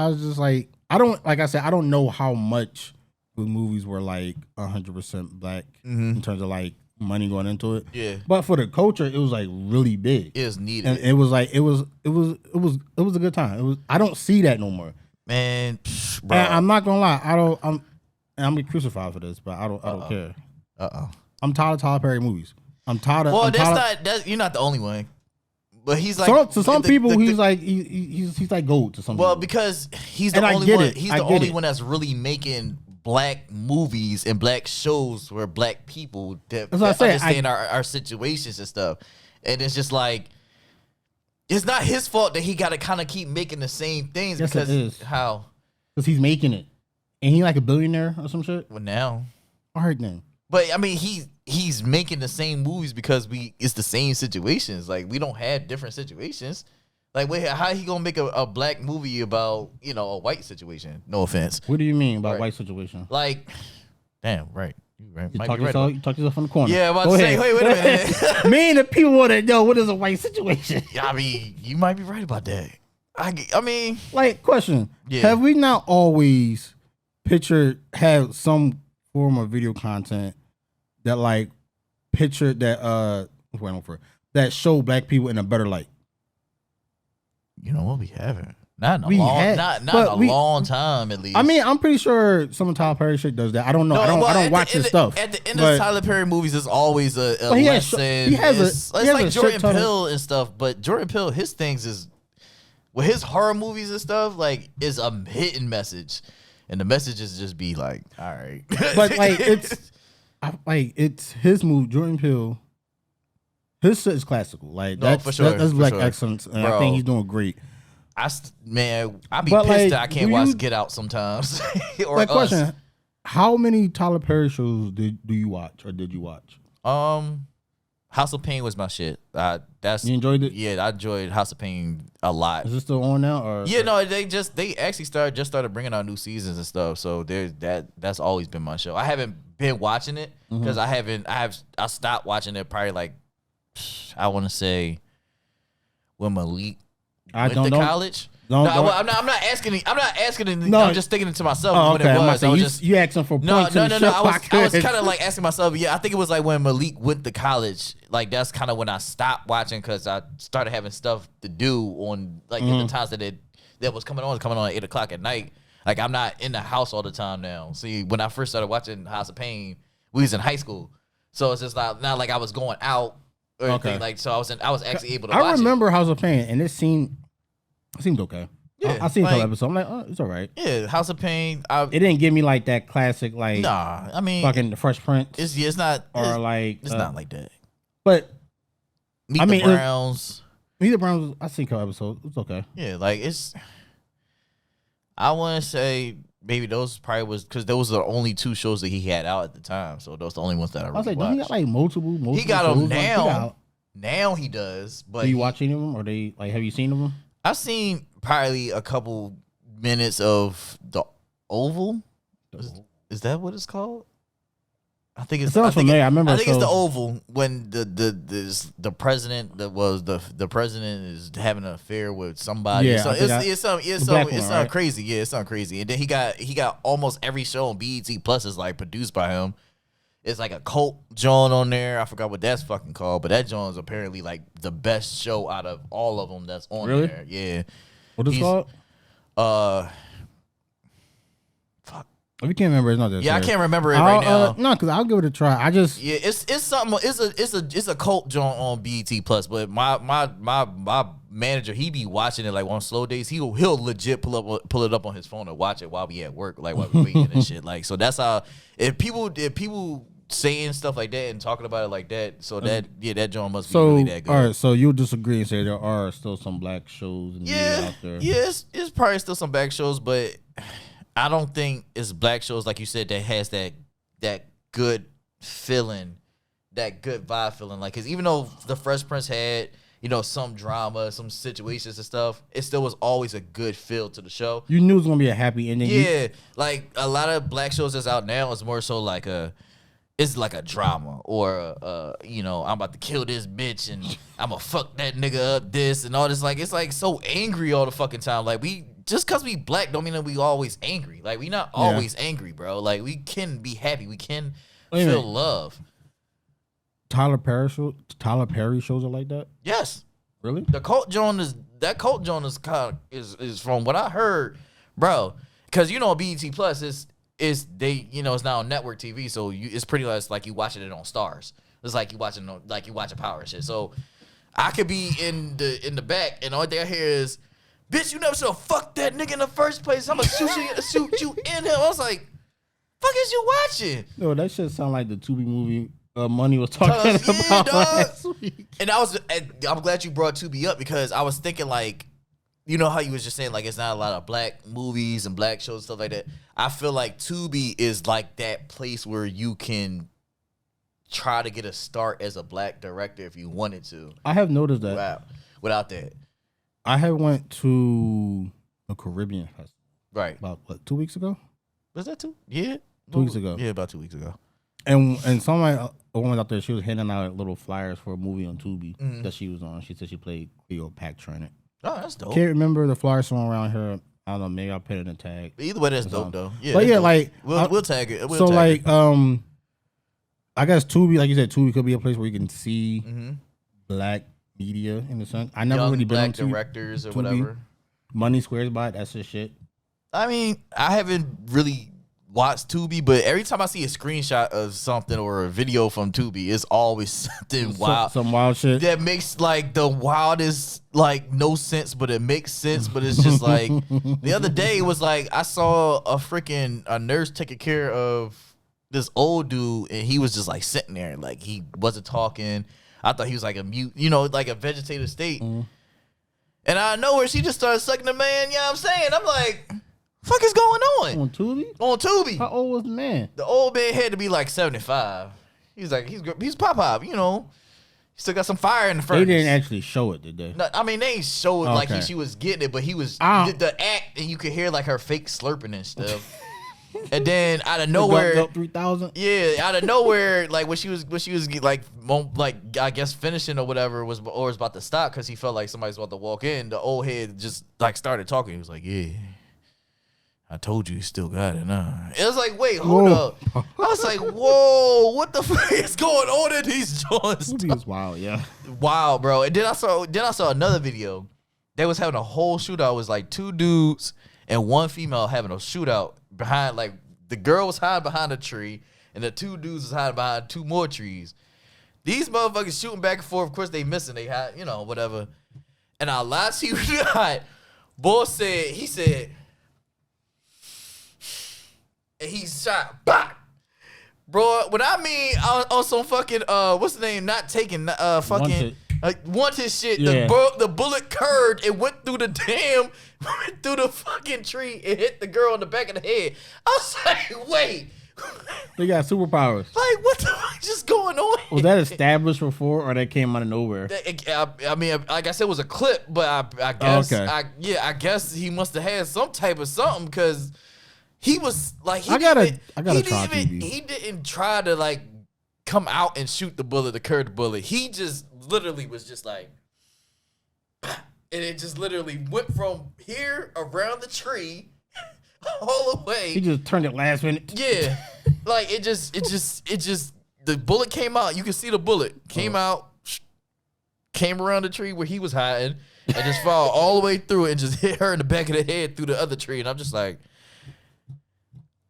Speaker 2: was just like I don't know how much the movies were like 100% black in terms of like money going into it.
Speaker 3: Yeah, but
Speaker 2: for the culture, it was like really big.
Speaker 3: It was needed,
Speaker 2: and it was like it was a good time. It was. I don't see that no more.
Speaker 3: Man, bro.
Speaker 2: I'm not gonna lie. I'm gonna be crucified for this, but I don't care. I'm tired of Tyler Perry movies. I'm tired of.
Speaker 3: Well, you're not the only one. But he's like
Speaker 2: some people. He's like gold to some.
Speaker 3: Well,
Speaker 2: people.
Speaker 3: because he's the only one. He's the only one that's really making black movies and black shows where black people that understand our situations and stuff. And it's just like. It's not his fault that he got to kind of keep making the same things.
Speaker 2: Yes,
Speaker 3: because
Speaker 2: it is.
Speaker 3: How?
Speaker 2: Because he's making it. Ain't he like a billionaire or some shit?
Speaker 3: Well, now.
Speaker 2: All right, then.
Speaker 3: But, I mean, he's making the same movies because it's the same situations. Like, we don't have different situations. Like, wait, how he going to make a black movie about, a white situation? No offense.
Speaker 2: What do you mean by white situation?
Speaker 3: Like, damn, right.
Speaker 2: You talk yourself from the corner.
Speaker 3: Yeah, I'm about to say, wait a minute.
Speaker 2: Me and the people want to know what is a white situation.
Speaker 3: Yeah, I mean, you might be right about that. I mean,
Speaker 2: like, question: have we not always have some form of video content that like pictured that that show black people in a better light?
Speaker 3: You know what, we haven't. Not in a long time, at least.
Speaker 2: I mean, I'm pretty sure some of Tyler Perry shit does that. I don't know. I don't watch his stuff.
Speaker 3: At the end of Tyler Perry movies, there's always a lesson. It's like Jordan Peele and stuff. But Jordan Peele, his things is with his horror movies and stuff, like is a hidden message, and the messages just be like, all right.
Speaker 2: But like it's his movie, Jordan Peele. His shit is classical. Like that's black excellence, and I think he's doing great. I be pissed that I can't watch Get Out sometimes. Or like, question: how many Tyler Perry shows do you watch or did you watch?
Speaker 3: House of Pain was my shit.
Speaker 2: You enjoyed it?
Speaker 3: Yeah, I enjoyed House of Pain a lot.
Speaker 2: Is it still on now? Or
Speaker 3: no, they actually started bringing out new seasons and stuff. So that's always been my show. I haven't been watching it because I stopped watching it probably like I want to say when Malik went to college. I'm not asking. I'm just thinking it to myself when it was.
Speaker 2: You asking for points?
Speaker 3: No. I was kind of like asking myself. Yeah, I think it was like when Malik went to college. Like that's kind of when I stopped watching because I started having stuff to do on like in the times that was coming on at 8:00 at night. Like I'm not in the house all the time now. See, when I first started watching House of Pain, we was in high school, so it's just not like I was going out or anything. Like so, I was actually able to.
Speaker 2: I remember House of Pain, and it seemed okay. Yeah, I seen a couple episodes. I'm like, oh, it's all right.
Speaker 3: Yeah, House of Pain.
Speaker 2: It didn't give me like that classic, like
Speaker 3: I mean,
Speaker 2: fucking The Fresh Prince.
Speaker 3: It's not,
Speaker 2: or like
Speaker 3: it's not like that.
Speaker 2: But
Speaker 3: Meet the Browns.
Speaker 2: Meet the Browns. I seen a couple episodes. It's okay.
Speaker 3: Yeah, like it's. I want to say maybe those probably was because those are the only two shows that he had out at the time. So those are the only ones that I really watched.
Speaker 2: Don't he got like multiple
Speaker 3: he got them now. Now he does. But
Speaker 2: do you watch any of them, or have you seen them?
Speaker 3: I've seen probably a couple minutes of the Oval. Is that what it's called? I think it's.
Speaker 2: I remember.
Speaker 3: I think it's the Oval when the president the president is having an affair with somebody.
Speaker 2: Yeah,
Speaker 3: it's something crazy. Yeah, it's something crazy. And then he got almost every show on BET Plus is like produced by him. It's like a cult joint on there. I forgot what that's fucking called, but that joint is apparently like the best show out of all of them that's on there. Yeah.
Speaker 2: What is it called?
Speaker 3: Fuck.
Speaker 2: If you can't remember, it's not that.
Speaker 3: Yeah, I can't remember it right now.
Speaker 2: No, because I'll give it a try.
Speaker 3: It's something. It's a cult joint on BET Plus. But my manager, he be watching it like on slow days. He'll legit pull it up on his phone and watch it while we at work, like while we waiting and shit. Like, so that's how if people saying stuff like that and talking about it like that, so that joint must be really that good.
Speaker 2: All right, so you disagree and say there are still some black shows and media out there.
Speaker 3: Yeah, it's probably still some black shows, but I don't think it's black shows like you said that has that good feeling, that good vibe feeling. Like, cause even though the Fresh Prince had, you know, some drama, some situations and stuff, it still was always a good feel to the show.
Speaker 2: You knew it was gonna be a happy ending.
Speaker 3: Yeah, like a lot of black shows that's out now is more so like it's like a drama or you know, I'm about to kill this bitch and I'm gonna fuck that nigga up this and all this. Like, it's like so angry all the fucking time. Like, just cause we black don't mean that we always angry. Like, we not always angry, bro. Like, we can be happy. We can feel love.
Speaker 2: Tyler Perry shows are like that?
Speaker 3: Yes.
Speaker 2: Really?
Speaker 3: The cult joint is kind of is from what I heard, bro. Cause you know BET Plus is they, you know, it's now on network TV, so it's pretty much like you watching it on Stars. It's like you watching Power and shit. So I could be in the back and all they hear is, bitch, you never should have fucked that nigga in the first place. I'm gonna shoot you in him. I was like, fuck is you watching?
Speaker 2: No, that shit sound like the Tubi movie Money was talking about last week.
Speaker 3: And I'm glad you brought Tubi up because I was thinking like, you know how you was just saying like it's not a lot of black movies and black shows and stuff like that. I feel like Tubi is like that place where you can try to get a start as a black director if you wanted to.
Speaker 2: I have noticed that.
Speaker 3: Without that.
Speaker 2: I had went to a Caribbean festival.
Speaker 3: Right.
Speaker 2: About, 2 weeks ago?
Speaker 3: Was that 2? Yeah.
Speaker 2: 2 weeks ago.
Speaker 3: Yeah, about 2 weeks ago.
Speaker 2: And a woman out there, she was handing out little flyers for a movie on Tubi that she was on. She said she played Cleo Pack-Training.
Speaker 3: Oh, that's dope.
Speaker 2: Can't remember the flyer song around here. I don't know. Maybe I'll put it in a tag.
Speaker 3: Either way, that's dope though. Yeah,
Speaker 2: but yeah,
Speaker 3: dope.
Speaker 2: like
Speaker 3: we'll tag it.
Speaker 2: I guess Tubi, like you said, Tubi could be a place where you can see black media in a sense. I never
Speaker 3: Young
Speaker 2: really been on
Speaker 3: black directors or
Speaker 2: Tubi.
Speaker 3: whatever.
Speaker 2: Money Squares by it. That's his shit.
Speaker 3: I mean, I haven't really watched Tubi, but every time I see a screenshot of something or a video from Tubi, it's always something wild.
Speaker 2: Some wild shit.
Speaker 3: That makes like the wildest, like no sense, but it makes sense. But it's just like the other day it was like I saw a nurse taking care of this old dude and he was just like sitting there. Like he wasn't talking. I thought he was like a mute, you know, like a vegetative state. And out of nowhere, she just started sucking the man. You know what I'm saying? I'm like, fuck is going on?
Speaker 2: On Tubi?
Speaker 3: On Tubi.
Speaker 2: How old was the man?
Speaker 3: The old man had to be like 75. He's like, he's pop, you know. He still got some fire in the furnace.
Speaker 2: They didn't actually show it, did they?
Speaker 3: No, I mean, they ain't show it like she was getting it, but he was the act, and you could hear like her fake slurping and stuff. And then out of nowhere,
Speaker 2: 3,000.
Speaker 3: Yeah, out of nowhere, like when she was like I guess finishing or whatever was about to stop because he felt like somebody's about to walk in. The old head just like started talking. He was like, "Yeah, I told you, he still got it." It was like, wait, hold up. I was like, whoa, what the fuck is going on in these joints?
Speaker 2: Tubi is wild, yeah.
Speaker 3: Wow, bro. And then I saw another video. They was having a whole shootout. It was like 2 dudes and 1 female having a shootout behind, like the girl was hiding behind a tree and the 2 dudes was hiding behind 2 more trees. These motherfuckers shooting back and forth. Of course, they missing. They had, you know, whatever. And I lied to you not. Boy said, he said, and he shot, back. Bro, what I mean on some fucking, what's the name, not taking, fucking, wanted shit. Yeah. The bullet curved. It went through the fucking tree. It hit the girl in the back of the head. I was like, wait.
Speaker 2: They got superpowers.
Speaker 3: Like, what the fuck just going on?
Speaker 2: Was that established before, or that came out of nowhere?
Speaker 3: I mean, like I said, it was a clip, but I guess, I guess he must have had some type of something because he was like, he didn't try to like come out and shoot the bullet, the curved bullet. He just literally was just like, and it just literally went from here around the tree all the way.
Speaker 2: He just turned it last minute.
Speaker 3: Yeah. Like it just the bullet came out. You can see the bullet came out, came around the tree where he was hiding, and just fall all the way through it and just hit her in the back of the head through the other tree. And I'm just like,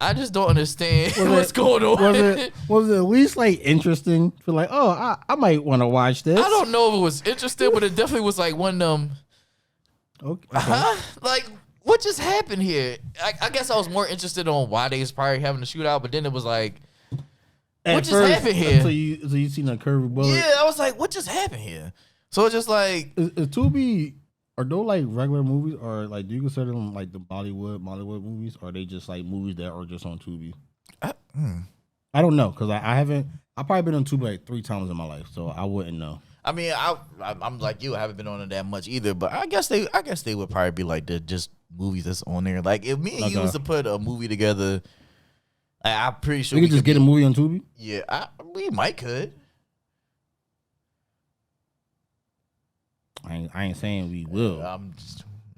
Speaker 3: I just don't understand what's going on.
Speaker 2: Was it at least like interesting? For like, oh, I might want to watch this.
Speaker 3: I don't know if it was interesting, but it definitely was like one of them.
Speaker 2: Okay.
Speaker 3: Like, what just happened here? I guess I was more interested on why they was probably having a shootout, but then it was like, what just happened here?
Speaker 2: So you seen a curvy bullet?
Speaker 3: Yeah, I was like, what just happened here? So it's just like,
Speaker 2: is Tubi, are those like regular movies, or like do you consider them like the Bollywood movies, or are they just like movies that are just on Tubi? I don't know, because I've probably been on Tubi like 3 times in my life, so I wouldn't know.
Speaker 3: I mean, I'm like you. I haven't been on it that much either, but I guess they would probably be like the just movies that's on there. Like if me and you was to put a movie together, I'm pretty sure
Speaker 2: we could just get a movie on Tubi.
Speaker 3: Yeah, we might could.
Speaker 2: I ain't saying we will.
Speaker 3: I'm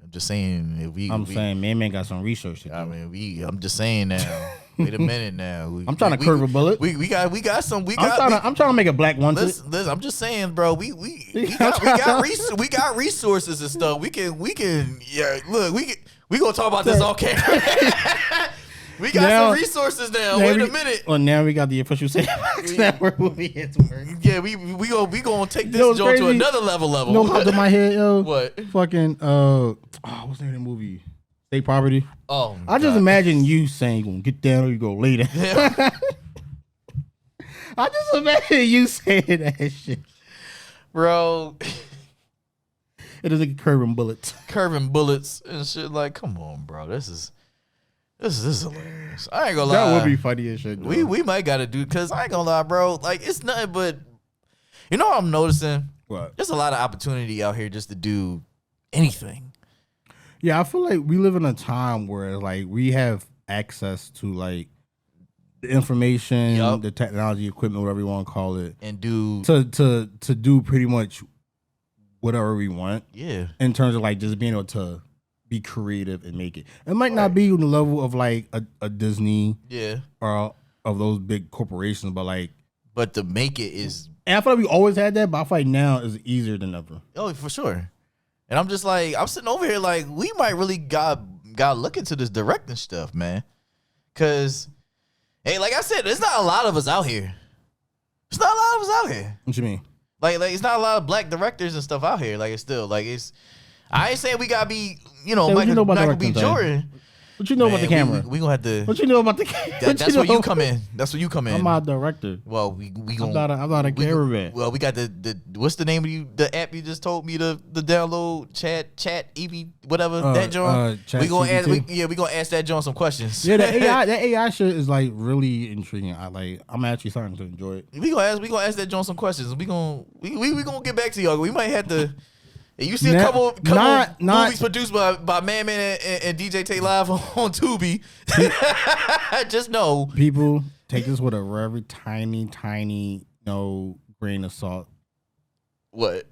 Speaker 3: just saying if we.
Speaker 2: I'm saying man got some research to do.
Speaker 3: I mean, I'm just saying now. Wait a minute now.
Speaker 2: I'm trying to curve a bullet.
Speaker 3: We got some.
Speaker 2: I'm trying to make a black one.
Speaker 3: Listen, I'm just saying, bro. We got resources and stuff. We can. Yeah, look, we gonna talk about this all camera. We got some resources now. Wait a minute.
Speaker 2: Well, now we got the official SandBox network movie.
Speaker 3: Yeah, we gonna take this joint to another level.
Speaker 2: You know what popped in my head, yo?
Speaker 3: What?
Speaker 2: Fucking what's the name of the movie? State Property.
Speaker 3: Oh,
Speaker 2: I just imagine you saying you gonna get down or you go lay down. Yeah. I just imagine you saying that shit,
Speaker 3: bro.
Speaker 2: It is like curving bullets
Speaker 3: and shit. Like, come on, bro. This is hilarious. I ain't gonna lie.
Speaker 2: That would be funny as shit.
Speaker 3: We might gotta do, because I ain't gonna lie, bro. Like, it's nothing but, you know what I'm noticing?
Speaker 2: What?
Speaker 3: There's a lot of opportunity out here just to do anything.
Speaker 2: Yeah, I feel like we live in a time where like we have access to like the information, the technology, equipment, whatever you want to call it,
Speaker 3: and do
Speaker 2: to do pretty much whatever we want.
Speaker 3: Yeah,
Speaker 2: in terms of like just being able to be creative and make it. It might not be on the level of like a Disney, or of those big corporations, but
Speaker 3: to make it is.
Speaker 2: And I feel like we always had that, but I feel like now is easier than ever.
Speaker 3: Oh, for sure. And I'm just like, I'm sitting over here like, we might really got look into this directing stuff, man. Cause, hey, like I said, there's not a lot of us out here. There's not a lot of us out here.
Speaker 2: What you mean?
Speaker 3: Like it's not a lot of black directors and stuff out here. Like it's still like it's. I ain't saying we gotta be, Michael B. Jordan.
Speaker 2: What you know about the camera?
Speaker 3: We gonna have to.
Speaker 2: What you know about the camera?
Speaker 3: That's where you come in. That's where you come in.
Speaker 2: I'm not a director.
Speaker 3: Well, we gonna.
Speaker 2: I'm not a cameraman.
Speaker 3: Well, we got the what's the name of the app you just told me to download? Chat EV whatever that joint. We gonna ask. We gonna ask that joint some questions.
Speaker 2: Yeah, that AI shit is like really intriguing. I'm actually starting to enjoy it.
Speaker 3: We gonna ask that joint some questions. We gonna get back to y'all. We might have to. You see a couple movies produced by Man and DJ Tay Live on Tubi. Just know.
Speaker 2: People, take this with a very tiny, grain of salt.
Speaker 3: What?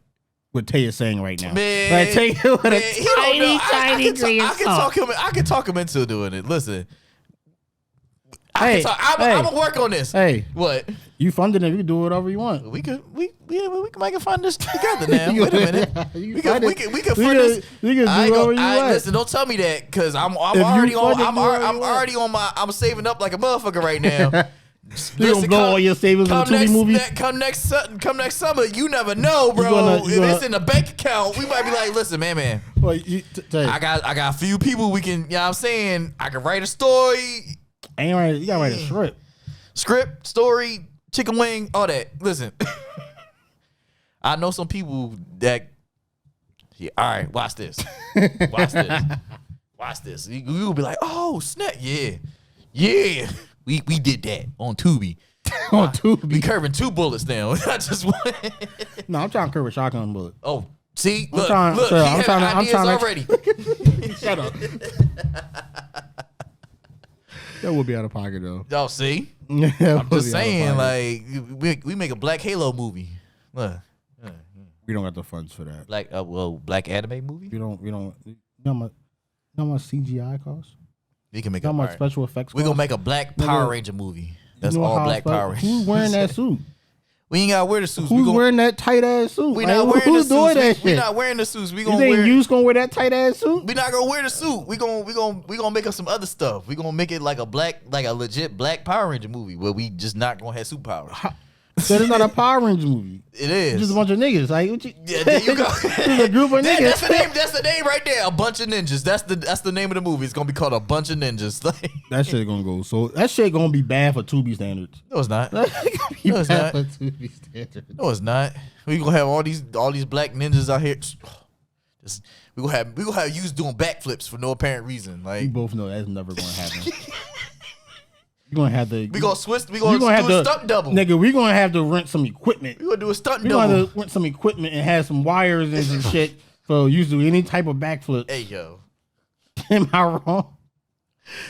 Speaker 2: What Tay is saying right now.
Speaker 3: Man,
Speaker 2: like, take it with a tiny grain of salt.
Speaker 3: I can talk him into doing it. Listen.
Speaker 2: I'm
Speaker 3: gonna work on this.
Speaker 2: Hey,
Speaker 3: what?
Speaker 2: You funded it? You can do whatever you want.
Speaker 3: We can make it fund this together now. Wait a minute. We can fund this.
Speaker 2: You can do whatever you want.
Speaker 3: Listen, don't tell me that, because I'm already on my. I'm saving up like a motherfucker right now.
Speaker 2: You gonna blow all your savings on the Tubi movie?
Speaker 3: Come next summer, you never know, bro. If it's in the bank account, we might be like, listen, man.
Speaker 2: Well,
Speaker 3: I got a few people we can. You know what I'm saying? I can write a story.
Speaker 2: You gotta write a
Speaker 3: script, story, chicken wing, all that. Listen, I know some people that. Yeah, all right, watch this. Watch this. You will be like, oh snap, yeah. We did that on Tubi.
Speaker 2: On Tubi,
Speaker 3: we curving 2 bullets now. I just want.
Speaker 2: No, I'm trying to curve a shotgun bullet.
Speaker 3: Oh, see, look,
Speaker 2: I'm trying
Speaker 3: already.
Speaker 2: Shut up. That would be out of pocket though.
Speaker 3: Y'all see? I'm just saying, like we make a Black Halo movie.
Speaker 2: We don't got the funds for that.
Speaker 3: Black anime movie.
Speaker 2: We don't. You know how much CGI costs?
Speaker 3: We can make
Speaker 2: how much special effects.
Speaker 3: We gonna make a Black Power Ranger movie. That's all black Power Rangers.
Speaker 2: Who's wearing that suit?
Speaker 3: We ain't gotta wear the suits.
Speaker 2: Who's wearing that tight ass suit?
Speaker 3: We not wearing the suits. We not wearing the suits. We gonna wear.
Speaker 2: You just gonna wear that tight ass suit?
Speaker 3: We not gonna wear the suit. We gonna make up some other stuff. We gonna make it like a legit black Power Ranger movie where we just not gonna have superpowers.
Speaker 2: So it's not a Power Rangers movie.
Speaker 3: It is.
Speaker 2: It's just a bunch of niggas. Like,
Speaker 3: yeah, there you go.
Speaker 2: It's a group of niggas.
Speaker 3: That's the name right there. A bunch of ninjas. That's the name of the movie. It's gonna be called A Bunch of Ninjas.
Speaker 2: That shit gonna go. So that shit gonna be bad for Tubi standards.
Speaker 3: No, it's not.
Speaker 2: No, it's
Speaker 3: not.
Speaker 2: For Tubi standards.
Speaker 3: No, it's not. We gonna have all these black ninjas out here. We gonna have youths doing backflips for no apparent reason. Like,
Speaker 2: you both know that's never gonna happen. You're gonna have to.
Speaker 3: We gonna switch. We gonna do a stunt double,
Speaker 2: nigga. We gonna have to rent some equipment.
Speaker 3: We gonna do a stunt
Speaker 2: double. We gonna have to rent some equipment and have some wires and some shit for you to do any type of backflip.
Speaker 3: Hey yo,
Speaker 2: am I wrong?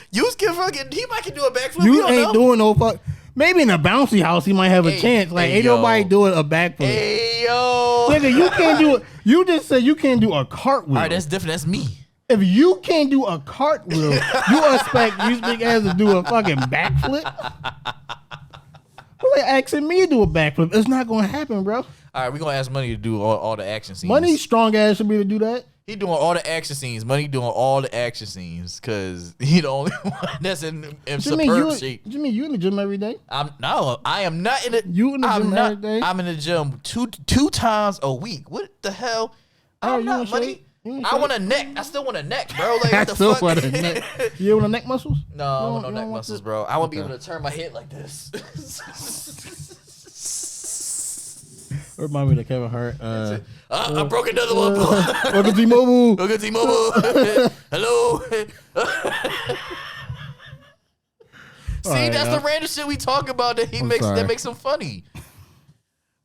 Speaker 3: You can fucking. He might can do a backflip.
Speaker 2: You ain't doing no fuck. Maybe in a bouncy house he might have a chance. Like ain't nobody doing a backflip.
Speaker 3: Hey yo,
Speaker 2: nigga, you can't do it. You just said you can't do a cartwheel.
Speaker 3: All right, that's different. That's me.
Speaker 2: If you can't do a cartwheel, you expect you big ass to do a fucking backflip? Who like asking me to do a backflip? It's not gonna happen, bro.
Speaker 3: All right, we're gonna ask Money to do all the action scenes.
Speaker 2: Money strong ass should be to do that.
Speaker 3: He doing all the action scenes. Money doing all the action scenes because he the only one that's in superb shape.
Speaker 2: You mean you in the gym every day?
Speaker 3: I am not in the.
Speaker 2: You in the gym every day?
Speaker 3: I'm in the gym two times a week. What the hell? I'm not Money. I want a neck. I still want a neck, bro. Like, what the fuck?
Speaker 2: Want a neck. You want neck muscles?
Speaker 3: No, I don't want no neck muscles, bro. I want to be able to turn my head like this.
Speaker 2: Remind me of Kevin Hart.
Speaker 3: I broke another one.
Speaker 2: Welcome to T-Mobile.
Speaker 3: Welcome to T-Mobile. Hello. See, right, that's the random shit we talk about that that makes him funny.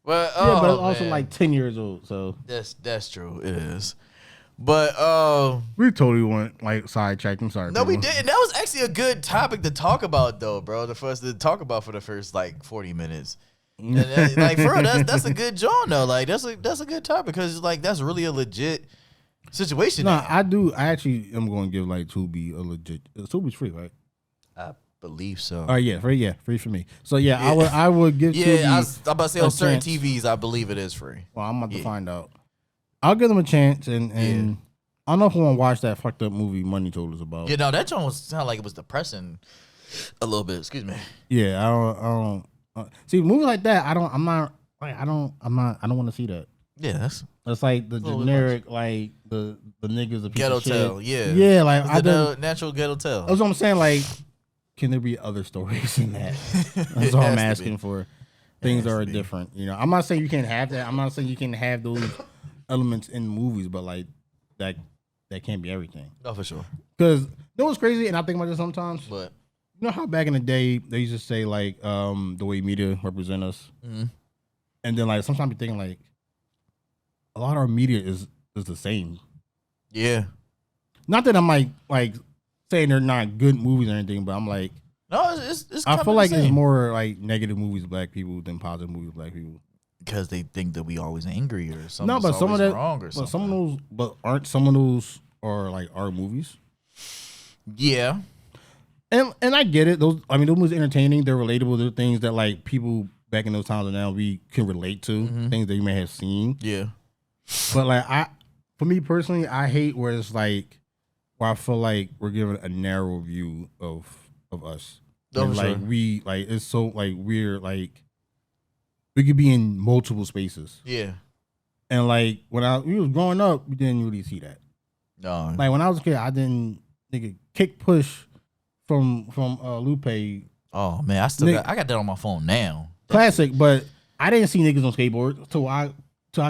Speaker 3: But
Speaker 2: but it's also like 10 years old, so
Speaker 3: that's true. It is. But
Speaker 2: we totally went like sidetracked. I'm sorry.
Speaker 3: No, we didn't. That was actually a good topic to talk about, though, bro. For us to talk about for the first like 40 minutes. And like for real, that's a good John though. Like that's a good topic because like that's really a legit situation.
Speaker 2: No, I actually am going to give like Tubi a legit. Tubi's free, right?
Speaker 3: I believe so.
Speaker 2: Oh yeah, free for me. So yeah, I would give. Tubi
Speaker 3: I was about to say on certain TVs, I believe it is free.
Speaker 2: Well, I'm about to find out. I'll give them a chance, and I don't know if I want to watch that fucked up movie Money told us about.
Speaker 3: Yeah, no, that joint sounded like it was depressing a little bit. Excuse me.
Speaker 2: Yeah, I don't see movies like that. I don't want to see that.
Speaker 3: Yeah,
Speaker 2: that's like the generic, like the niggas a piece
Speaker 3: ghetto
Speaker 2: of shit.
Speaker 3: tale. Yeah,
Speaker 2: yeah, like
Speaker 3: natural ghetto tale.
Speaker 2: That's what I'm saying. Like, can there be other stories in that? That's all I'm asking for. Things are different. You know, I'm not saying you can't have that. I'm not saying you can have those elements in movies, but like that can't be everything.
Speaker 3: Oh, for sure.
Speaker 2: Because you know what's crazy, and I think about this sometimes.
Speaker 3: But
Speaker 2: you know how back in the day they used to say like the way media represent us, and then like sometimes you're thinking like a lot of our media is the same.
Speaker 3: Yeah.
Speaker 2: Not that I'm like saying they're not good movies or anything, but I'm like,
Speaker 3: no, it's
Speaker 2: I feel like it's more like negative movies with black people than positive movies with black people.
Speaker 3: Because they think that we always angry or something.
Speaker 2: No, but some of that
Speaker 3: wrong or something.
Speaker 2: Aren't some of those are like our movies?
Speaker 3: Yeah.
Speaker 2: And I get it. Those movies are entertaining. They're relatable. They're things that like people back in those times and now we can relate to. Things that you may have seen.
Speaker 3: Yeah.
Speaker 2: But like for me personally, I hate where it's like where I feel like we're given a narrow view of us.
Speaker 3: Oh,
Speaker 2: and like we like it's so like we're like we could be in multiple spaces.
Speaker 3: Yeah. And
Speaker 2: like when we was growing up, we didn't really see that.
Speaker 3: No.
Speaker 2: Like when I was a kid, I didn't kick push from Lupe.
Speaker 3: Oh man, I got that on my phone now.
Speaker 2: Classic, but I didn't see niggas on skateboards till I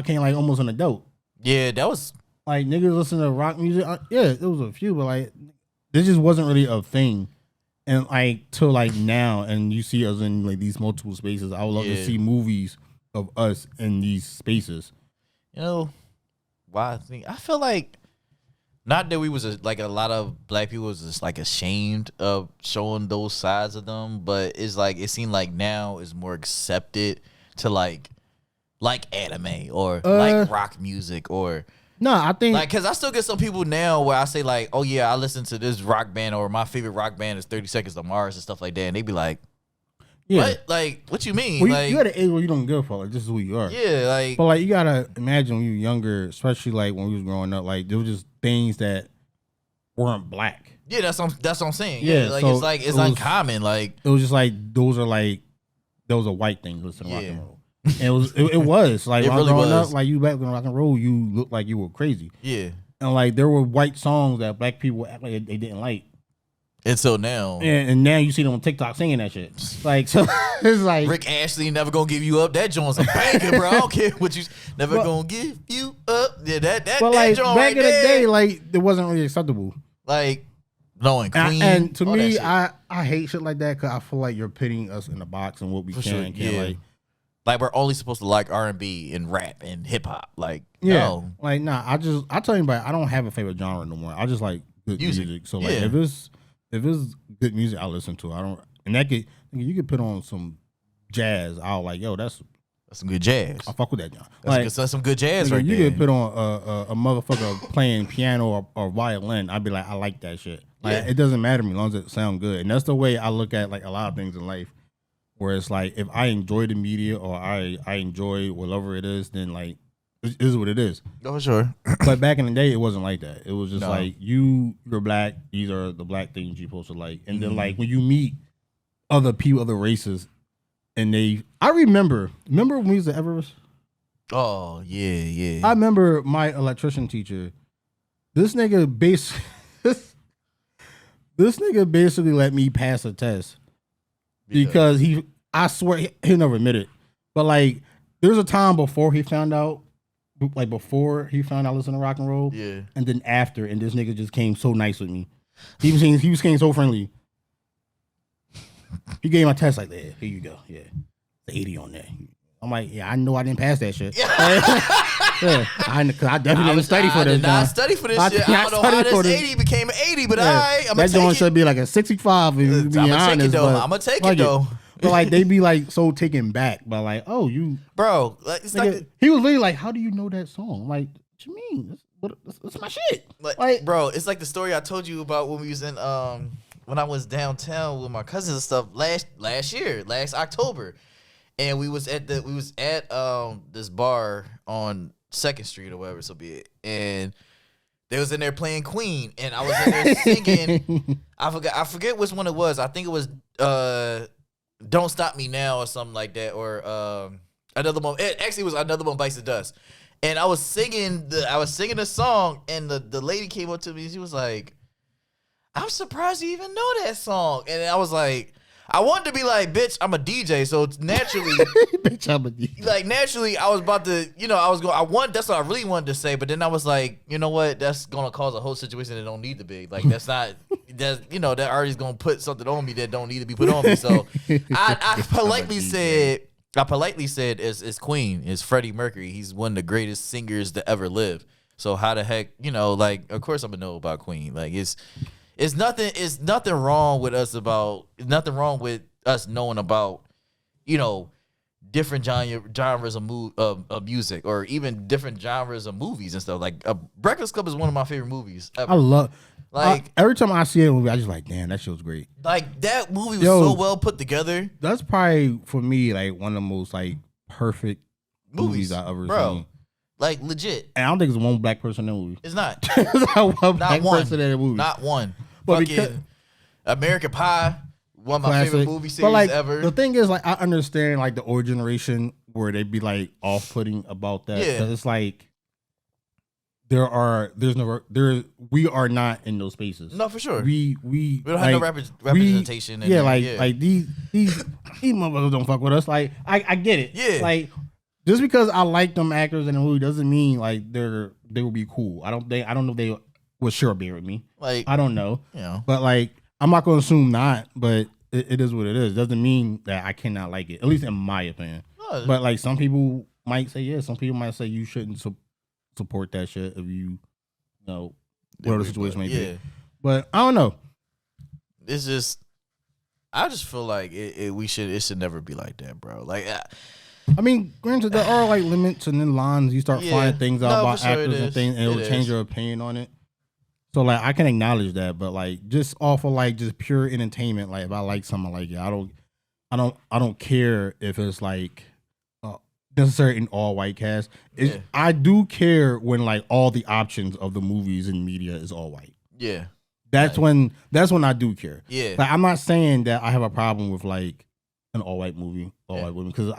Speaker 2: came like almost an adult.
Speaker 3: Yeah, that was
Speaker 2: like niggas listen to rock music. Yeah, there was a few, but like this just wasn't really a thing. And like till like now, and you see us in like these multiple spaces. I would love to see movies of us in these spaces.
Speaker 3: You know, why I feel like not that we was like a lot of black people was just like ashamed of showing those sides of them, but it's like it seemed like now is more accepted to like anime or like rock music or.
Speaker 2: No, I think
Speaker 3: like because I still get some people now where I say like, oh yeah, I listen to this rock band or my favorite rock band is 30 Seconds to Mars and stuff like that, and they be like,
Speaker 2: Yeah.
Speaker 3: What? Like, what you mean?
Speaker 2: Well,
Speaker 3: like,
Speaker 2: you at an age where you don't give a fuck. Like, this is who you are.
Speaker 3: Yeah, like.
Speaker 2: But like, you gotta imagine when you were younger, especially like when we was growing up, like there was just things that weren't black.
Speaker 3: Yeah, that's what I'm saying.
Speaker 2: Yeah,
Speaker 3: like
Speaker 2: so
Speaker 3: it's uncommon. Like
Speaker 2: it was just like those are a white thing. Listen to rock and roll. And it was like
Speaker 3: it
Speaker 2: when
Speaker 3: really
Speaker 2: I was growing
Speaker 3: was.
Speaker 2: up, like you back when rock and roll, you looked like you were crazy.
Speaker 3: Yeah,
Speaker 2: and like there were white songs that black people act like they didn't like.
Speaker 3: Until now,
Speaker 2: and now you see them on TikTok singing that shit. Like, so it's like
Speaker 3: Rick Ashley never gonna give you up. That joint's a banger, bro. I don't care what you never gonna give you up. Yeah, that
Speaker 2: but
Speaker 3: that
Speaker 2: like
Speaker 3: joint
Speaker 2: back
Speaker 3: right
Speaker 2: in the
Speaker 3: there.
Speaker 2: day, like it wasn't really acceptable.
Speaker 3: Like knowing Queen,
Speaker 2: and to
Speaker 3: all
Speaker 2: me,
Speaker 3: that shit.
Speaker 2: I hate shit like that because I feel like you're pitting us in a box and what we
Speaker 3: For
Speaker 2: can
Speaker 3: sure,
Speaker 2: and can't
Speaker 3: like we're only supposed to like R&B and rap and hip hop. Like no.
Speaker 2: like nah. I tell anybody I don't have a favorite genre no more. I just like good music. So like if it's good music, I listen to. I don't, and that could you could put on some jazz. I'll like that's
Speaker 3: some good jazz.
Speaker 2: I fuck with that, John.
Speaker 3: That's some good jazz right
Speaker 2: you
Speaker 3: there.
Speaker 2: could put on a motherfucker playing piano or violin. I'd be like, I like that shit. Like it doesn't matter to me as long as it sounds good. And that's the way I look at like a lot of things in life. Where it's like if I enjoy the media or I enjoy whatever it is, then like it is what it is.
Speaker 3: Oh, for sure.
Speaker 2: But back in the day, it wasn't like that. It was just like you're black. These are the black things you're supposed to like. And then like when you meet other people, other races, and I remember when we was at Everest.
Speaker 3: Oh yeah.
Speaker 2: I remember my electrician teacher. This nigga basically let me pass a test because I swear he'll never admit it. But like, there's a time before he found out. Like before he found out I listened to rock and roll, and then after, and this nigga just came so nice with me. He was getting so friendly. He gave my test like, here you go, the 80 on there. I'm like, I know I didn't pass that shit. Cause I definitely didn't study for this.
Speaker 3: I did not study for this shit. I don't know how this 80 became an 80, but I'm gonna
Speaker 2: that joint should be like a 65. If you be honest,
Speaker 3: I'm gonna take it though.
Speaker 2: But like they be like so taken back by like, oh you,
Speaker 3: bro. Like, it's
Speaker 2: nigga, he was literally like, how do you know that song? I'm like, what you mean? That's my shit.
Speaker 3: Like, bro, it's like the story I told you about when we was in when I was downtown with my cousins and stuff last October, and we was at this bar on 2nd Street or whatever so be it, and they was in there playing Queen, and I was in there singing. I forget which one it was. I think it was Don't Stop Me Now or something like that, or another one. It actually was Another One Bites the Dust. And I was singing the song, and the lady came up to me and she was like, I'm surprised you even know that song. And I was like, I wanted to be like, bitch, I'm a DJ, so naturally,
Speaker 2: bitch, I'm a DJ.
Speaker 3: Like naturally, I was about to, that's what I really wanted to say, but then I was like, you know what, that's gonna cause a whole situation that don't need to be. Like that already is gonna put something on me that don't need to be put on me. So I politely said, it's Queen, it's Freddie Mercury. He's one of the greatest singers to ever live. So how the heck, like, of course I'm gonna know about Queen. Like it's nothing wrong with us knowing about, different genres of music, or even different genres of movies and stuff. Like Breakfast Club is one of my favorite movies ever.
Speaker 2: I love every time I see a movie, I just like, damn, that shit was great.
Speaker 3: Like that movie was so well put together.
Speaker 2: That's probably for me like one of the most like perfect movies I ever seen.
Speaker 3: Like legit.
Speaker 2: And I don't think there's one black person in the movie.
Speaker 3: It's not.
Speaker 2: Not one person in the movie.
Speaker 3: Not one.
Speaker 2: But
Speaker 3: fucking American Pie, one of my favorite movie series ever.
Speaker 2: The thing is, like, I understand like the old generation where they be like off-putting about that. Yeah. It's like we are not in those spaces.
Speaker 3: No, for sure.
Speaker 2: We
Speaker 3: don't have no representation.
Speaker 2: Like these motherfuckers don't fuck with us. Like I get it.
Speaker 3: Yeah.
Speaker 2: Like just because I like them actors in the movie doesn't mean like they will be cool. I don't know if they would sure be with me. Like I don't know. But like I'm not gonna assume not, but it is what it is. Doesn't mean that I cannot like it. At least in my opinion. No. But like some people might say yes, some people might say you shouldn't support that shit if you know whatever the situation may be. But I don't know.
Speaker 3: It's just I just feel like it should never be like that, bro. Like
Speaker 2: I mean, granted, there are like limits and then lines. You start finding things out about actors and things, and it'll change your opinion on it. So like, I can acknowledge that, but like, just off of like just pure entertainment, like if I like something, like I don't. I don't care if it's like necessary in all white cast. I do care when like all the options of the movies and media is all white.
Speaker 3: Yeah.
Speaker 2: That's when I do care.
Speaker 3: Yeah.
Speaker 2: Like I'm not saying that I have a problem with like an all white movie, white movie, because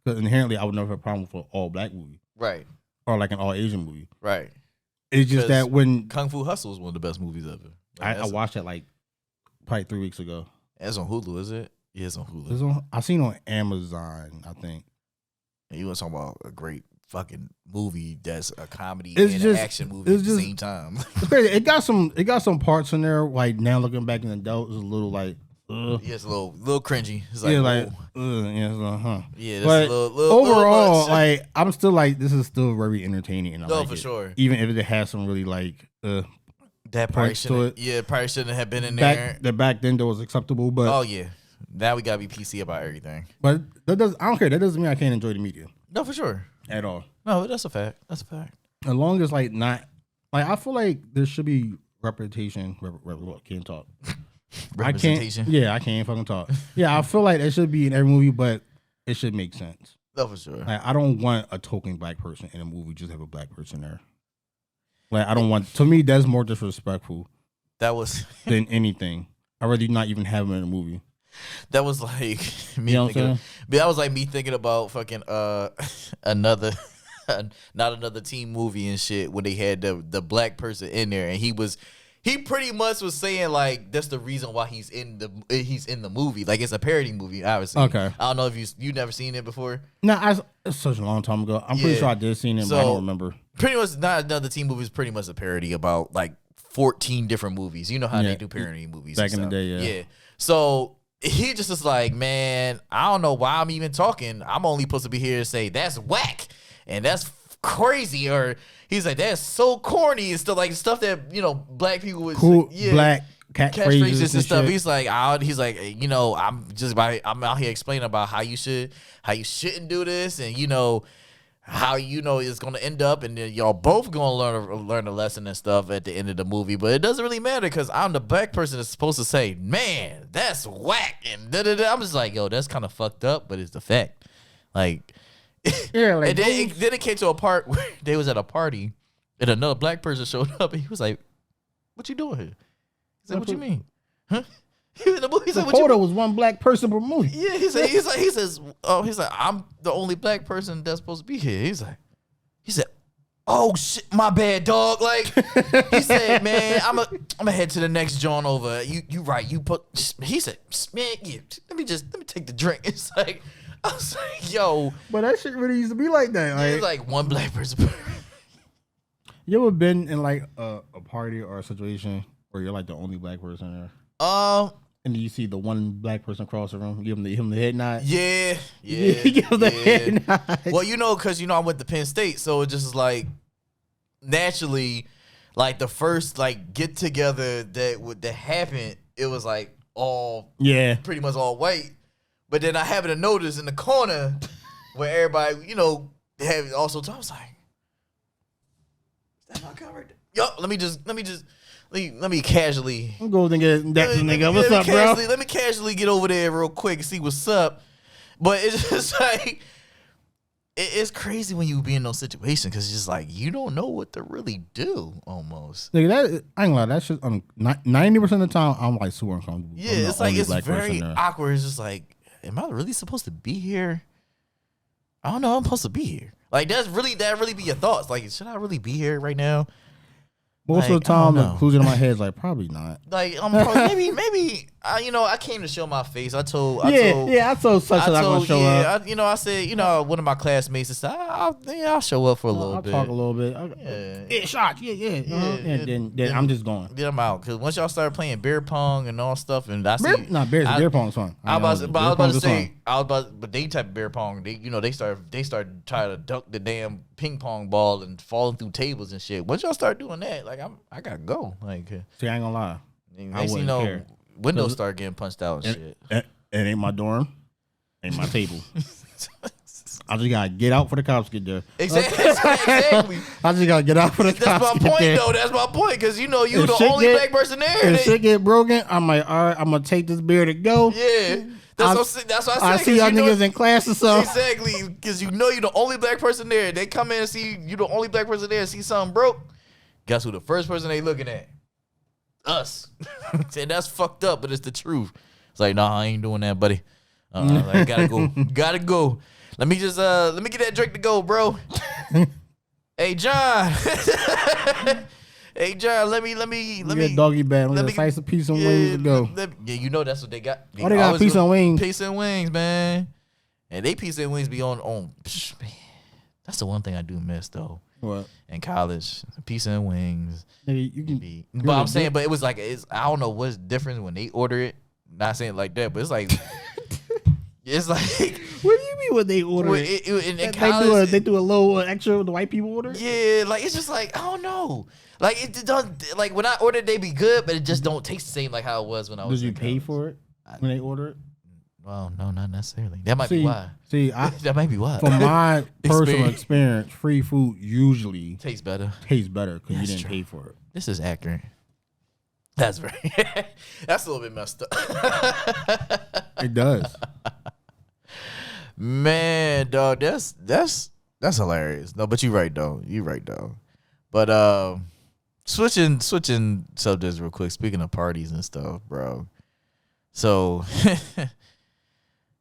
Speaker 2: inherently I would never have a problem with an all black movie.
Speaker 3: Right.
Speaker 2: Or like an all Asian movie.
Speaker 3: Right.
Speaker 2: It's just that when
Speaker 3: Kung Fu Hustle is one of the best movies ever. Like,
Speaker 2: I watched it like probably 3 weeks ago.
Speaker 3: It's on Hulu, is it? Yeah, it's on Hulu.
Speaker 2: I seen it on Amazon, I think.
Speaker 3: And you want to talk about a great fucking movie that's a comedy and an action movie at the same time.
Speaker 2: It's crazy. It got some parts in there. Like now looking back in the adult, it's a little like.
Speaker 3: Yeah, it's a little cringy. It's like,
Speaker 2: yeah, like, yeah,
Speaker 3: yeah.
Speaker 2: But
Speaker 3: little
Speaker 2: overall, like, I'm still like, this is still very entertaining. And I like
Speaker 3: for
Speaker 2: it.
Speaker 3: Sure.
Speaker 2: Even if it has some really like
Speaker 3: that probably shouldn't. Yeah, probably shouldn't have been in there.
Speaker 2: Back then that was acceptable, but
Speaker 3: oh yeah, now we gotta be PC about everything.
Speaker 2: But I don't care. That doesn't mean I can't enjoy the media.
Speaker 3: No, for sure.
Speaker 2: At all.
Speaker 3: No, that's a fact. That's a fact.
Speaker 2: As long as like not like I feel like there should be representation. Can't talk.
Speaker 3: Representation.
Speaker 2: I can't fucking talk. Yeah, I feel like that should be in every movie, but it should make sense.
Speaker 3: No, for sure.
Speaker 2: Like, I don't want a token black person in a movie. Just have a black person there. Like I don't want. To me, that's more disrespectful.
Speaker 3: That was
Speaker 2: than anything. I'd rather not even have him in a movie.
Speaker 3: That was like me. You know that was like me thinking about fucking another. Not another teen movie and shit when they had the black person in there and he pretty much was saying like that's the reason why he's in the movie, like it's a parody movie obviously.
Speaker 2: Okay,
Speaker 3: I don't know if you never seen it before.
Speaker 2: No, it's such a long time ago. I'm pretty sure I did seen it, but I don't remember.
Speaker 3: Pretty much, Not Another Teen Movie is pretty much a parody about like 14 different movies. You know how they do parody movies
Speaker 2: back in the day.
Speaker 3: Yeah. So he just is like, man, I don't know why I'm even talking. I'm only supposed to be here to say that's whack. And that's crazy, or he's like, that's so corny and stuff, like stuff that black people would
Speaker 2: cool, say, black catchphrases
Speaker 3: and stuff. Shit. He's like, I'm out here explaining about how you shouldn't do this, and how it's gonna end up, and then y'all both gonna learn a lesson and stuff at the end of the movie. But it doesn't really matter because I'm the black person that's supposed to say, man, that's whack, and I'm just like, yo, that's kind of fucked up, but it's the fact, like.
Speaker 2: Yeah, like
Speaker 3: and then it came to a part where they was at a party and another black person showed up and he was like, "What you doing here?" He's like, "What you mean?" Huh? The
Speaker 2: quota was one black person per movie.
Speaker 3: Yeah, he says, "I'm the only black person that's supposed to be here." He said, "Oh shit, my bad, dog." Like he said, "Man, I'm gonna head to the next joint over. You right? He said, "Man, yeah, let me take the drink." It's like. I was like, yo.
Speaker 2: But that shit really used to be like that.
Speaker 3: It's like one black person.
Speaker 2: You ever been in like a party or a situation where you're like the only black person there? And then you see the one black person across the room, give him the head nod?
Speaker 3: Yeah.
Speaker 2: Give him the head nod.
Speaker 3: Well, because I went to Penn State, so it just is like naturally, like the first like get together that happened, it was like all pretty much all white. But then I happened to notice in the corner where everybody, had also I was like, is that my car right there? Yo, let me casually.
Speaker 2: I'm going to get that nigga. What's up, bro?
Speaker 3: Let me casually get over there real quick and see what's up. But it's just like, it's crazy when you be in those situations because it's just like, you don't know what to really do almost.
Speaker 2: Nigga, I ain't gonna lie, that shit, 90% of the time, I'm like super uncomfortable.
Speaker 3: Yeah, it's like, it's very awkward. It's just like, am I really supposed to be here? I don't know. I'm supposed to be here. Like that really be your thoughts. Like, should I really be here right now?
Speaker 2: Most of the time, the conclusion in my head is like, probably not.
Speaker 3: Like, I'm probably, maybe. I came to show my face. I told such
Speaker 2: that I'm gonna show up.
Speaker 3: I said, one of my classmates said, I'll show up for a little bit.
Speaker 2: I'll talk a little bit. Yeah, shots. Yeah. And then I'm just going.
Speaker 3: Then I'm out because once y'all start playing beer pong and all stuff, and I see
Speaker 2: beer pong's fun.
Speaker 3: But they type of beer pong. They start trying to dunk the damn ping pong ball and falling through tables and shit. Once y'all start doing that, like I gotta go. Like,
Speaker 2: see, I ain't gonna lie.
Speaker 3: Next thing you know, care. Windows start getting punched out and shit.
Speaker 2: It ain't my dorm, ain't my table. I just gotta get out for the cops get there.
Speaker 3: Exactly.
Speaker 2: I just gotta get out for the cops.
Speaker 3: That's my point, though. That's my point, because you the only black person there.
Speaker 2: If shit get broken, I'm like, all right, I'm gonna take this beer to go.
Speaker 3: Yeah. That's what I said.
Speaker 2: I see y'all niggas in class or something.
Speaker 3: Exactly, because you know you're the only black person there. They come in and see you the only black person there and see something broke. Guess who the first person they looking at? Us. Said that's fucked up, but it's the truth. It's like, nah, I ain't doing that, buddy. Like, gotta go. Let me get that drink to go, bro. Hey John. Hey John, let me
Speaker 2: doggy bag. Let me slice a piece of wings to go.
Speaker 3: Yeah, you know that's what they got.
Speaker 2: They got a piece of wings.
Speaker 3: Piece of wings, man. And they piece of wings be on. Man, that's the one thing I do miss though.
Speaker 2: What?
Speaker 3: In college, a piece of wings.
Speaker 2: Nigga, you can be.
Speaker 3: But I'm saying, but it was like I don't know what's different when they order it. Not saying it like that, but it's like. It's like,
Speaker 2: what do you mean when they order it?
Speaker 3: In college,
Speaker 2: they do a little extra with the white people order?
Speaker 3: Yeah, like it's just like, I don't know. Like it doesn't, like when I ordered they be good, but it just don't taste the same like how it was when I was.
Speaker 2: Did you pay for it when they order it?
Speaker 3: Well, no, not necessarily. That might be why.
Speaker 2: That
Speaker 3: might be why.
Speaker 2: From my personal experience, free food usually
Speaker 3: tastes better because
Speaker 2: you didn't pay for it.
Speaker 3: This is accurate. That's right. That's a little bit messed up.
Speaker 2: It does.
Speaker 3: Man, dog, that's hilarious. No, but you're right though. But switching subjects real quick. Speaking of parties and stuff, bro. So,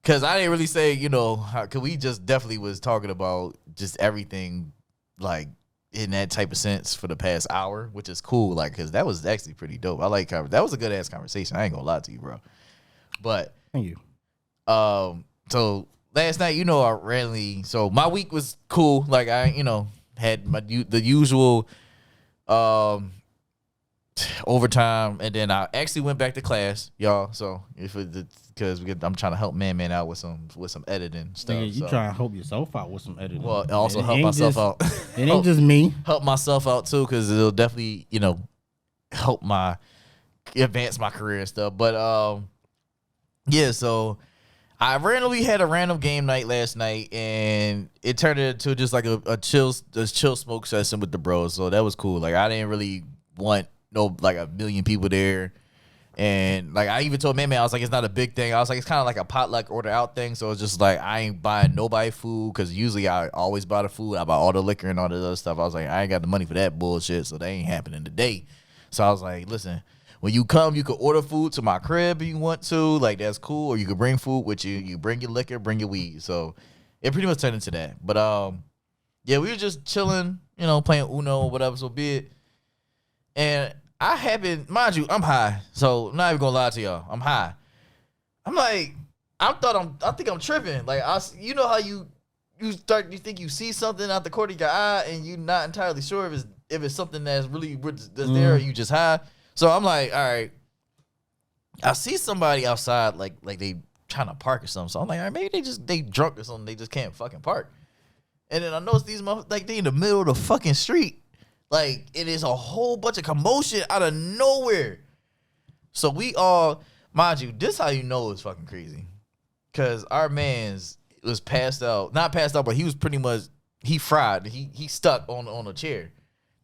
Speaker 3: because I didn't really say, cause we just definitely was talking about just everything, like in that type of sense for the past hour, which is cool. Like, cause that was actually pretty dope. I like that was a good ass conversation. I ain't gonna lie to you, bro. But
Speaker 2: thank you.
Speaker 3: So last night, I randomly. So my week was cool. Like I, had the usual overtime, and then I actually went back to class, y'all. So because I'm trying to help man out with some editing stuff.
Speaker 2: Nigga, you trying to help yourself out with some editing.
Speaker 3: Well, also help myself out.
Speaker 2: It ain't just me.
Speaker 3: Help myself out too, because it'll definitely help advance my career and stuff. But yeah, so I randomly had a random game night last night, and it turned into just like a chill smoke session with the bros. So that was cool. Like I didn't really want like a million people there, and like I even told man, I was like, it's not a big thing. I was like, it's kind of like a potluck order out thing. So it's just like I ain't buying nobody food, because usually I always buy the food. I buy all the liquor and all the other stuff. I was like, I ain't got the money for that bullshit, so that ain't happening today. So I was like, listen. When you come, you can order food to my crib if you want to. Like, that's cool. Or you can bring food with you. You bring your liquor, bring your weed. So it pretty much turned into that. But yeah, we were just chilling, playing Uno or whatever, so be it. And I happened, mind you, I'm high. So I'm not even gonna lie to y'all. I'm high. I'm like, I think I'm tripping. Like, how you think you see something out the corner of your eye, and you're not entirely sure if it's something that's really that's there, or you just high. So I'm like, all right, I see somebody outside, like they trying to park or something. So I'm like, all right, maybe they drunk or something. They just can't fucking park. And then I notice these motherfuckers, like they in the middle of the fucking street. Like it is a whole bunch of commotion out of nowhere. So we all, mind you, this how you know it's fucking crazy. Cause our man's was passed out, not passed out, but he was pretty much, he fried. He stuck on a chair.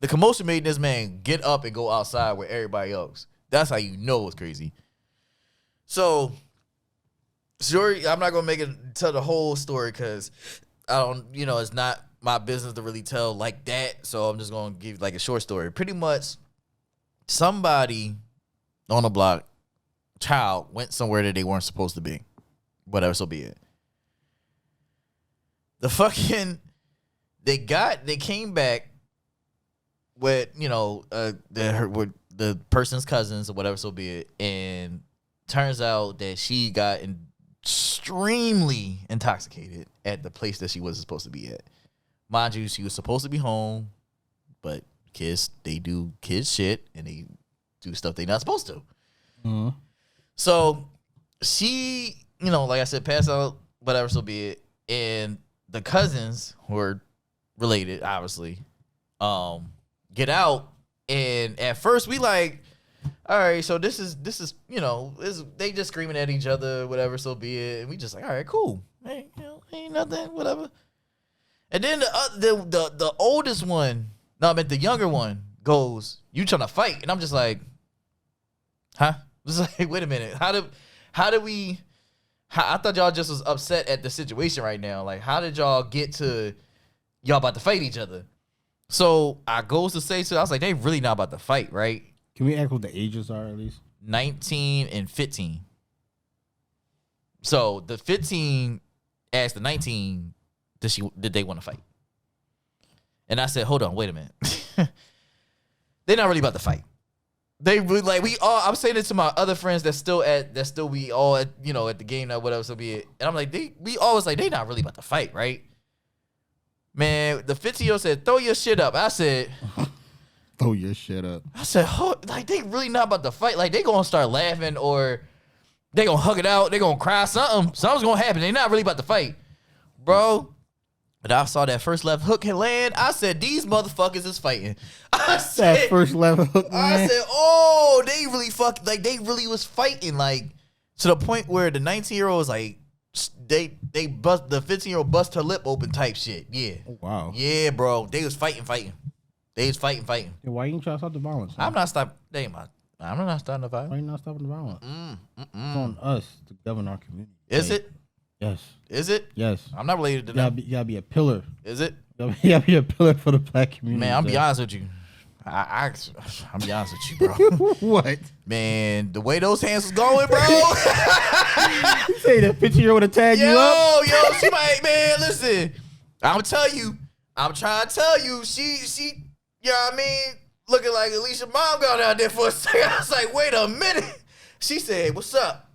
Speaker 3: The commotion made this man get up and go outside with everybody else. That's how you know it's crazy. So, story, I'm not going to tell the whole story because I don't, it's not my business to really tell like that. So, I'm just going to give like a short story. Pretty much, somebody on the block, child, went somewhere that they weren't supposed to be. Whatever, so be it. They came back with with the person's cousins or whatever, so be it, and turns out that she got extremely intoxicated at the place that she wasn't supposed to be at. Mind you, she was supposed to be home, but kids, they do kids shit and they do stuff they're not supposed to. Mm-hmm. So she, like I said, passed out, whatever, so be it, and the cousins who are related, obviously, get out, and at first we like, all right, so this is they just screaming at each other, whatever, so be it, and we just like, all right, cool, hey, ain't nothing, whatever. And then the oldest one, no, I meant the younger one, goes, you trying to fight? And I'm just like, huh? Just like, wait a minute, how I thought y'all just was upset at the situation right now. Like, how did y'all get to y'all about to fight each other? So I goes to say to, I was like, they really not about to fight, right?
Speaker 2: Can we ask what the ages are at least?
Speaker 3: 19 and 15. So the 15 asked the 19, did they want to fight? And I said, hold on, wait a minute. They're not really about to fight. They really, like, we all, I'm saying it to my other friends that still we all at, you know, at the game, that whatever so be it. And I'm like, we always like, they not really about to fight, right? Man, the 15-year-old said, throw your shit up. I said,
Speaker 2: throw your shit up.
Speaker 3: I said, like, they really not about to fight. Like, they gonna start laughing or they gonna hug it out. They gonna cry. Something's gonna happen. They not really about to fight, bro. But I saw that first left hook land. I said, these motherfuckers is fighting. I said,
Speaker 2: that first left hook, man.
Speaker 3: I said, oh, they really they really was fighting, like, to the point where the 19-year-old was like, they bust, the 15-year-old bust her lip open type shit. Yeah.
Speaker 2: Oh, wow.
Speaker 3: Yeah, bro. They was fighting. They was fighting.
Speaker 2: Yeah, why you ain't trying to stop the violence?
Speaker 3: I'm not stopping. I'm not stopping the
Speaker 2: Why
Speaker 3: violence.
Speaker 2: you not stopping the violence? It's on us to govern our community.
Speaker 3: Is it?
Speaker 2: Yes.
Speaker 3: Is it?
Speaker 2: Yes.
Speaker 3: I'm not related to that.
Speaker 2: You gotta be a pillar.
Speaker 3: Is it?
Speaker 2: You gotta be a pillar for the black community.
Speaker 3: Man, I'm be honest with you. I'm be honest with you, bro.
Speaker 2: What?
Speaker 3: Man, the way those hands was going, bro.
Speaker 2: You say that 15-year-old would tag you up?
Speaker 3: Yo, she might, man, listen. I'm trying to tell you, she, you know what I mean? Looking like Alicia mom got out there for a second. I was like, wait a minute. She said, what's up?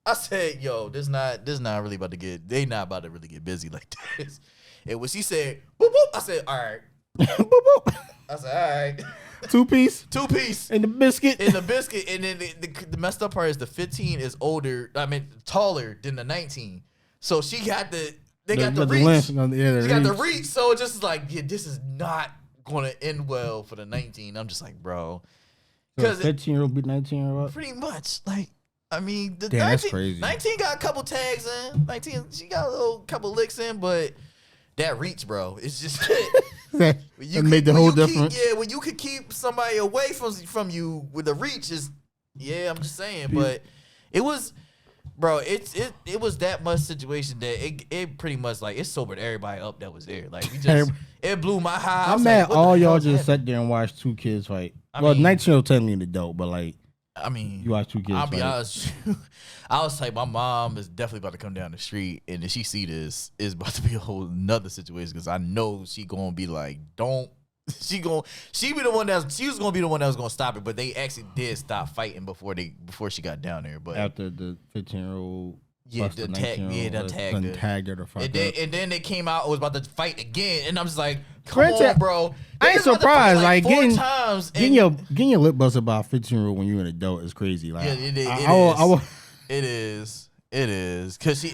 Speaker 3: I said, yo, this not really about to get, they not about to really get busy like this. And when she said, boop, boop, I said, all right.
Speaker 2: Boop, boop.
Speaker 3: I said, all right.
Speaker 2: Two piece?
Speaker 3: Two piece.
Speaker 2: And the biscuit?
Speaker 3: And then the messed up part is the 15 is taller than the 19. So she got they got the reach. She got the reach. So it's just like, yeah, this is not going to end well for the 19. I'm just like, bro.
Speaker 2: Because 15-year-old beat 19-year-old up?
Speaker 3: Pretty much. Like, I mean, the
Speaker 2: Damn,
Speaker 3: 19,
Speaker 2: that's crazy.
Speaker 3: 19 got a couple tags in. 19, she got a little couple licks in, but that reach, bro, it's just
Speaker 2: that made the whole difference.
Speaker 3: When you could keep somebody away from you with the reach is, I'm just saying. But it was, bro, it was that much situation that it pretty much like it sobered everybody up that was there. Like we just it blew my high.
Speaker 2: I'm mad all y'all just sat there and watched two kids fight. Well, 19-year-old technically an adult, but like.
Speaker 3: I mean,
Speaker 2: you watch two kids.
Speaker 3: I'll be honest. I was like, my mom is definitely about to come down the street, and if she see this, it's about to be a whole nother situation because I know she gonna be like, don't. She was gonna be the one that was gonna stop it, but they actually did stop fighting before she got down there. But
Speaker 2: after the 15-year-old.
Speaker 3: Tagged her. And then they came out, was about to fight again, and I'm just like, come
Speaker 2: Granted,
Speaker 3: on, bro.
Speaker 2: I ain't surprised. Like
Speaker 3: four times,
Speaker 2: getting your lip busted by a 15-year-old when you're an adult is crazy. Like,
Speaker 3: it is. Cause she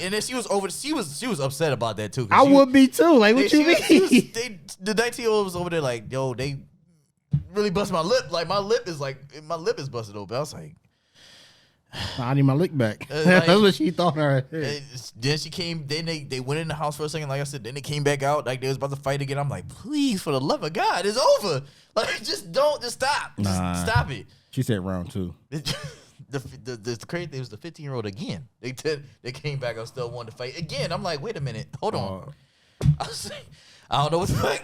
Speaker 3: was upset about that too.
Speaker 2: I would be too. Like, what you mean?
Speaker 3: The 19-year-old was over there like, yo, they really busted my lip. Like my lip is busted open. I was like,
Speaker 2: I need my lick back. That's what she thought in her head.
Speaker 3: Then she came. Then they went in the house for a second. Like I said, then they came back out. Like they was about to fight again. I'm like, please, for the love of God, it's over. Like just stop. Just stop it.
Speaker 2: She said round two.
Speaker 3: The crazy thing was the 15-year-old again. They came back. I still wanted to fight again. I'm like, wait a minute, hold on. I was like, I don't know what the fuck.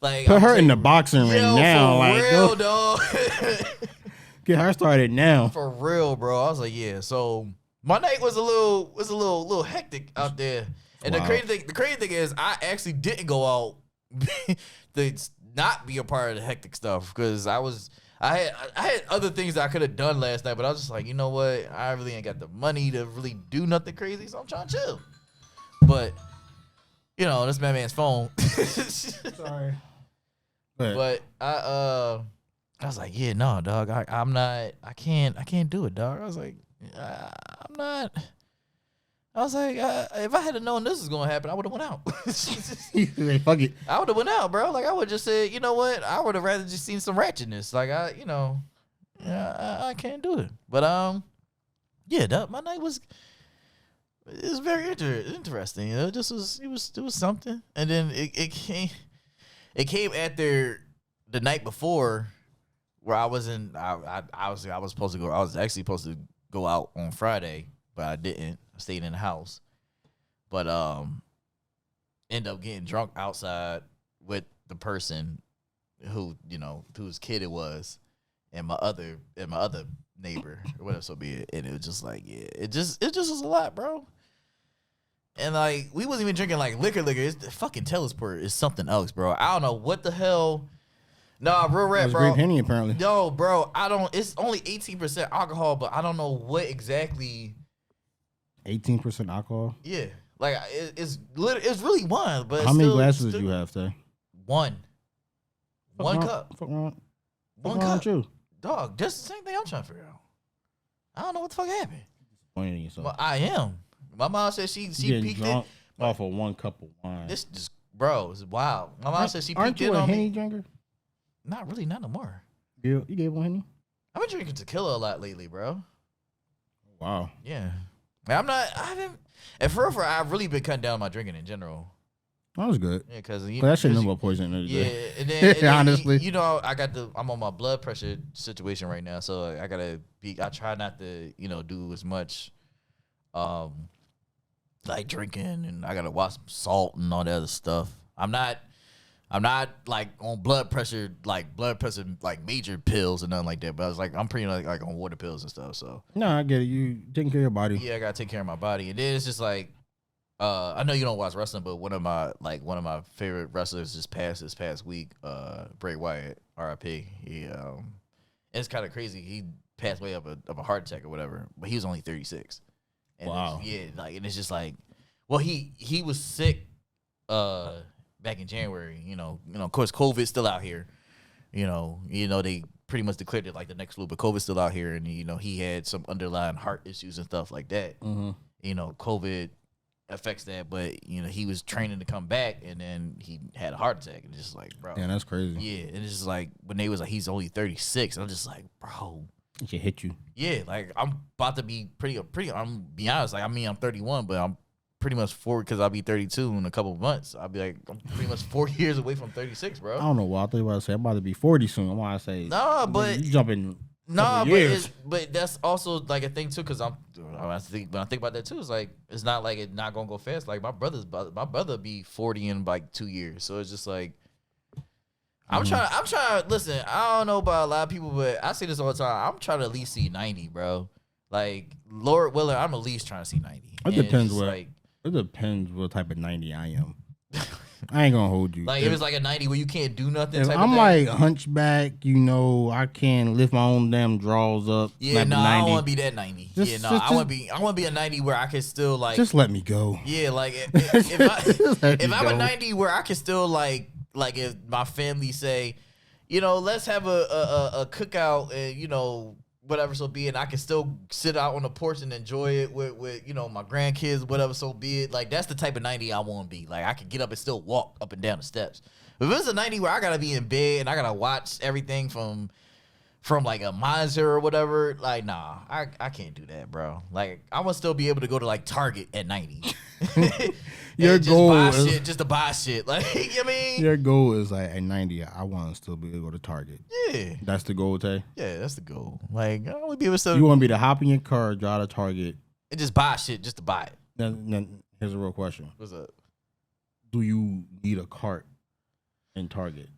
Speaker 3: Like
Speaker 2: put her in the boxing ring now.
Speaker 3: For
Speaker 2: like,
Speaker 3: real, dog.
Speaker 2: Get her started now.
Speaker 3: For real, bro. I was like, yeah. So my night was a little hectic out there. And
Speaker 2: wow.
Speaker 3: the crazy thing is I actually didn't go out to not be a part of the hectic stuff because I had other things that I could have done last night, but I was just like, you know what? I really ain't got the money to really do nothing crazy, so I'm trying to chill. But you know, that's my man's phone.
Speaker 2: Sorry.
Speaker 3: But I was like, yeah, no, dog. I can't do it, dog. I was like, I'm not. I was like, if I had known this was gonna happen, I would have went out.
Speaker 2: Fuck it.
Speaker 3: I would have went out, bro. Like I would just say, you know what? I would have rather just seen some ratchetness. Like I can't do it. But my night was very interesting. You know, it was something. And then it came after the night before. Where I was supposed to go. I was actually supposed to go out on Friday, but I didn't. stayed in the house, but end up getting drunk outside with the person who whose kid it was, and my other neighbor or whatever so be it. And it was just like, yeah, it just was a lot, bro. And like we wasn't even drinking like liquor. It's the fucking Telesport is something else, bro. I don't know what the hell. Nah, real rap, bro.
Speaker 2: Grape Henny, apparently.
Speaker 3: Yo, bro, I don't. It's only 18% alcohol, but I don't know what exactly.
Speaker 2: 18% alcohol.
Speaker 3: Yeah, like it's really one. But
Speaker 2: how many glasses did you have today?
Speaker 3: One. One cup.
Speaker 2: One
Speaker 3: cup. Dog, that's the same thing I'm trying to figure out. I don't know what the fuck happened. Well, I am. My mom said she peeked it
Speaker 2: off of 1 cup of wine.
Speaker 3: This just, bro, it's wild. My mom said she peeked it on me.
Speaker 2: Aren't you a Henny drinker?
Speaker 3: Not really, not no more.
Speaker 2: You gave one Henny?
Speaker 3: I've been drinking tequila a lot lately, bro.
Speaker 2: Wow.
Speaker 3: Yeah. I haven't, and for real, I've really been cutting down my drinking in general.
Speaker 2: That was good.
Speaker 3: Yeah, because
Speaker 2: that shit no more poison.
Speaker 3: Yeah, and then
Speaker 2: honestly,
Speaker 3: I'm on my blood pressure situation right now, so I try not to, do as much, like drinking, and I gotta watch salt and all that other stuff. I'm not like on blood pressure like major pills and nothing like that. But I was like, I'm pretty like on water pills and stuff. So
Speaker 2: no, I get it. You taking care of your body.
Speaker 3: Yeah, I gotta take care of my body, and then it's just like. I know you don't watch wrestling, but one of my favorite wrestlers just passed this past week. Bray Wyatt, R.I.P. He it's kind of crazy. He passed away of a heart attack or whatever, but he was only 36. And
Speaker 2: wow.
Speaker 3: Yeah, like, and it's just like, well, he was sick back in January. Of course, COVID's still out here. They pretty much declared it like the next flu, but COVID's still out here, and he had some underlying heart issues and stuff like that.
Speaker 2: Mm-hmm.
Speaker 3: COVID affects that, but he was training to come back, and then he had a heart attack, and just like, bro,
Speaker 2: yeah, that's crazy.
Speaker 3: Yeah, and it's just like when they was like he's only 36, I'm just like, bro,
Speaker 2: it should hit you.
Speaker 3: Yeah, like I'm about to be pretty. I'm be honest, like I'm 31, but I'm pretty much 4 because I'll be 32 in a couple of months. I'll be like, I'm pretty much 4 years away from 36, bro.
Speaker 2: I don't know why I thought you were about to say I'm about to be 40 soon. I'm about to say
Speaker 3: no, but
Speaker 2: you jumping.
Speaker 3: No, but that's also like a thing too, because when I think about that too, it's like it's not like it's not gonna go fast. Like my brother be 40 in like 2 years, so it's just like I'm trying. Listen, I don't know about a lot of people, but I say this all the time. I'm trying to at least see 90, bro. Like Lord willing, I'm at least trying to see 90.
Speaker 2: It depends what type of 90 I am. I ain't gonna hold you.
Speaker 3: Like if it's like a 90 where you can't do nothing.
Speaker 2: If I'm like hunchback, I can't lift my own damn drawers up.
Speaker 3: Yeah,
Speaker 2: like
Speaker 3: no, I don't want to be that 90. I want to be a 90 where I can still like.
Speaker 2: Just let me go.
Speaker 3: Yeah, like if I'm a 90 where I can still like if my family say, let's have a cookout and whatever so be it, and I can still sit out on the porch and enjoy it with my grandkids, whatever so be it. Like that's the type of 90 I want to be. Like I can get up and still walk up and down the steps. But if it's a 90 where I gotta be in bed and I gotta watch everything from like a monitor or whatever, like nah, I can't do that, bro. Like I want to still be able to go to like Target at 90.
Speaker 2: Your goal is
Speaker 3: just to buy shit. Like I mean,
Speaker 2: your goal is like at 90. I want to still be able to go to Target.
Speaker 3: Yeah,
Speaker 2: that's the goal, Tay.
Speaker 3: Yeah, that's the goal. Like I want to be able to.
Speaker 2: You want me to hop in your car, drive to Target,
Speaker 3: and just buy shit just to buy it.
Speaker 2: Then here's a real question.
Speaker 3: What's up?
Speaker 2: Do you need a cart in Target?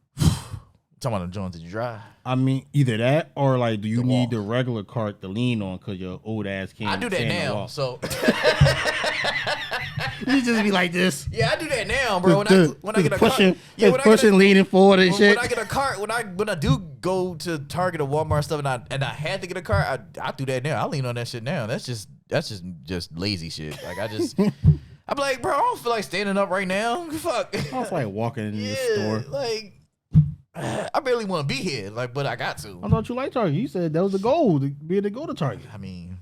Speaker 3: Talking about the joints that you drive.
Speaker 2: I mean, either that or like, do you need the regular cart to lean on because your old ass can't?
Speaker 3: I do that now, so
Speaker 2: you just be like this.
Speaker 3: Yeah, I do that now, bro. When I get a
Speaker 2: pushing,
Speaker 3: cart,
Speaker 2: pushing, leaning forward and shit.
Speaker 3: When I get a cart, when I do go to Target or Walmart and stuff, and I had to get a cart, I do that now. I lean on that shit now. That's just lazy shit. Like I'm like, bro, I don't feel like standing up right now. Fuck.
Speaker 2: I was like walking in the store.
Speaker 3: Like, I barely want to be here, like, but I got to.
Speaker 2: I thought you liked Target. You said that was the goal to be able to go to Target.
Speaker 3: I mean,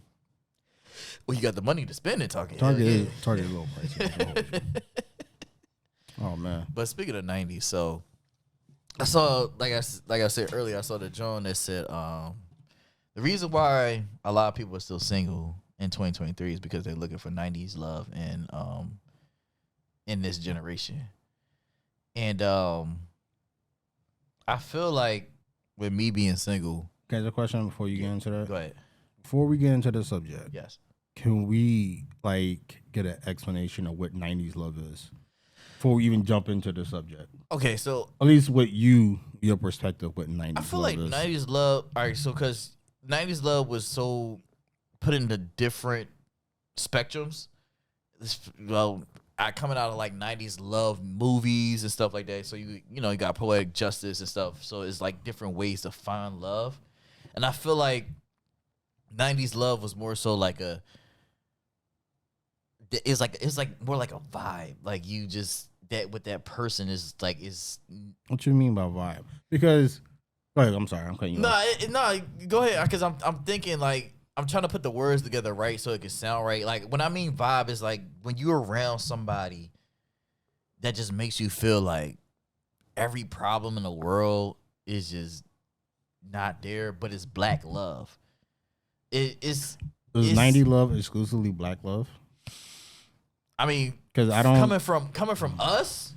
Speaker 3: well, you got the money to spend at Target.
Speaker 2: Target is a little pricey. Oh man!
Speaker 3: But speaking of 90s, so I saw, like I said earlier, I saw the John that said the reason why a lot of people are still single in 2023 is because they're looking for 90s love and in this generation, and I feel like with me being single.
Speaker 2: Okay, there's a question before you get into that.
Speaker 3: Go ahead.
Speaker 2: Before we get into the subject.
Speaker 3: Yes.
Speaker 2: can we like get an explanation of what 90s love is before we even jump into the subject?
Speaker 3: Okay, so
Speaker 2: at least what your perspective what 90s
Speaker 3: I feel
Speaker 2: love
Speaker 3: like
Speaker 2: is.
Speaker 3: 90s love. All right, so because 90s love was so put into different spectrums. Coming out of like 90s love movies and stuff like that. So you got poetic justice and stuff. So it's like different ways to find love, and I feel like 90s love was more so like it's like more like a vibe. Like you just that with that person is like is.
Speaker 2: What you mean by vibe? Because go ahead, I'm sorry, I'm cutting you off.
Speaker 3: No, go ahead. Because I'm thinking like. I'm trying to put the words together right so it can sound right. Like when I mean vibe is like when you're around somebody that just makes you feel like every problem in the world is just not there, but it's black love. Is
Speaker 2: 90 love exclusively black love?
Speaker 3: I mean,
Speaker 2: because I don't
Speaker 3: coming from us,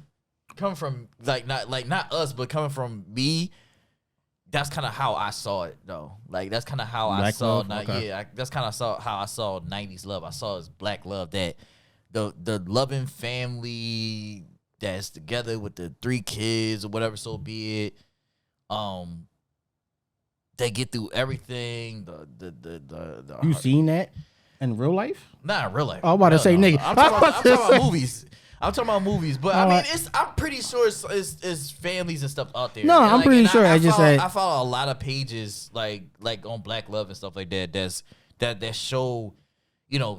Speaker 3: coming from not us, but coming from me. That's kind of how I saw it, though. Like that's kind of how
Speaker 2: black
Speaker 3: I saw.
Speaker 2: Love? Okay.
Speaker 3: Yeah, that's kind of how I saw 90s love. I saw it as black love. That the loving family that's together with the 3 kids or whatever, so be it. They get through everything.
Speaker 2: You seen that in real life?
Speaker 3: Not in real life.
Speaker 2: Oh, I'm about to say, nigga.
Speaker 3: I'm talking about movies. I'm talking about movies, but I mean, I'm pretty sure it's families and stuff out there.
Speaker 2: No, I'm pretty sure.
Speaker 3: I follow a lot of pages like on Black Love and stuff like that. That show,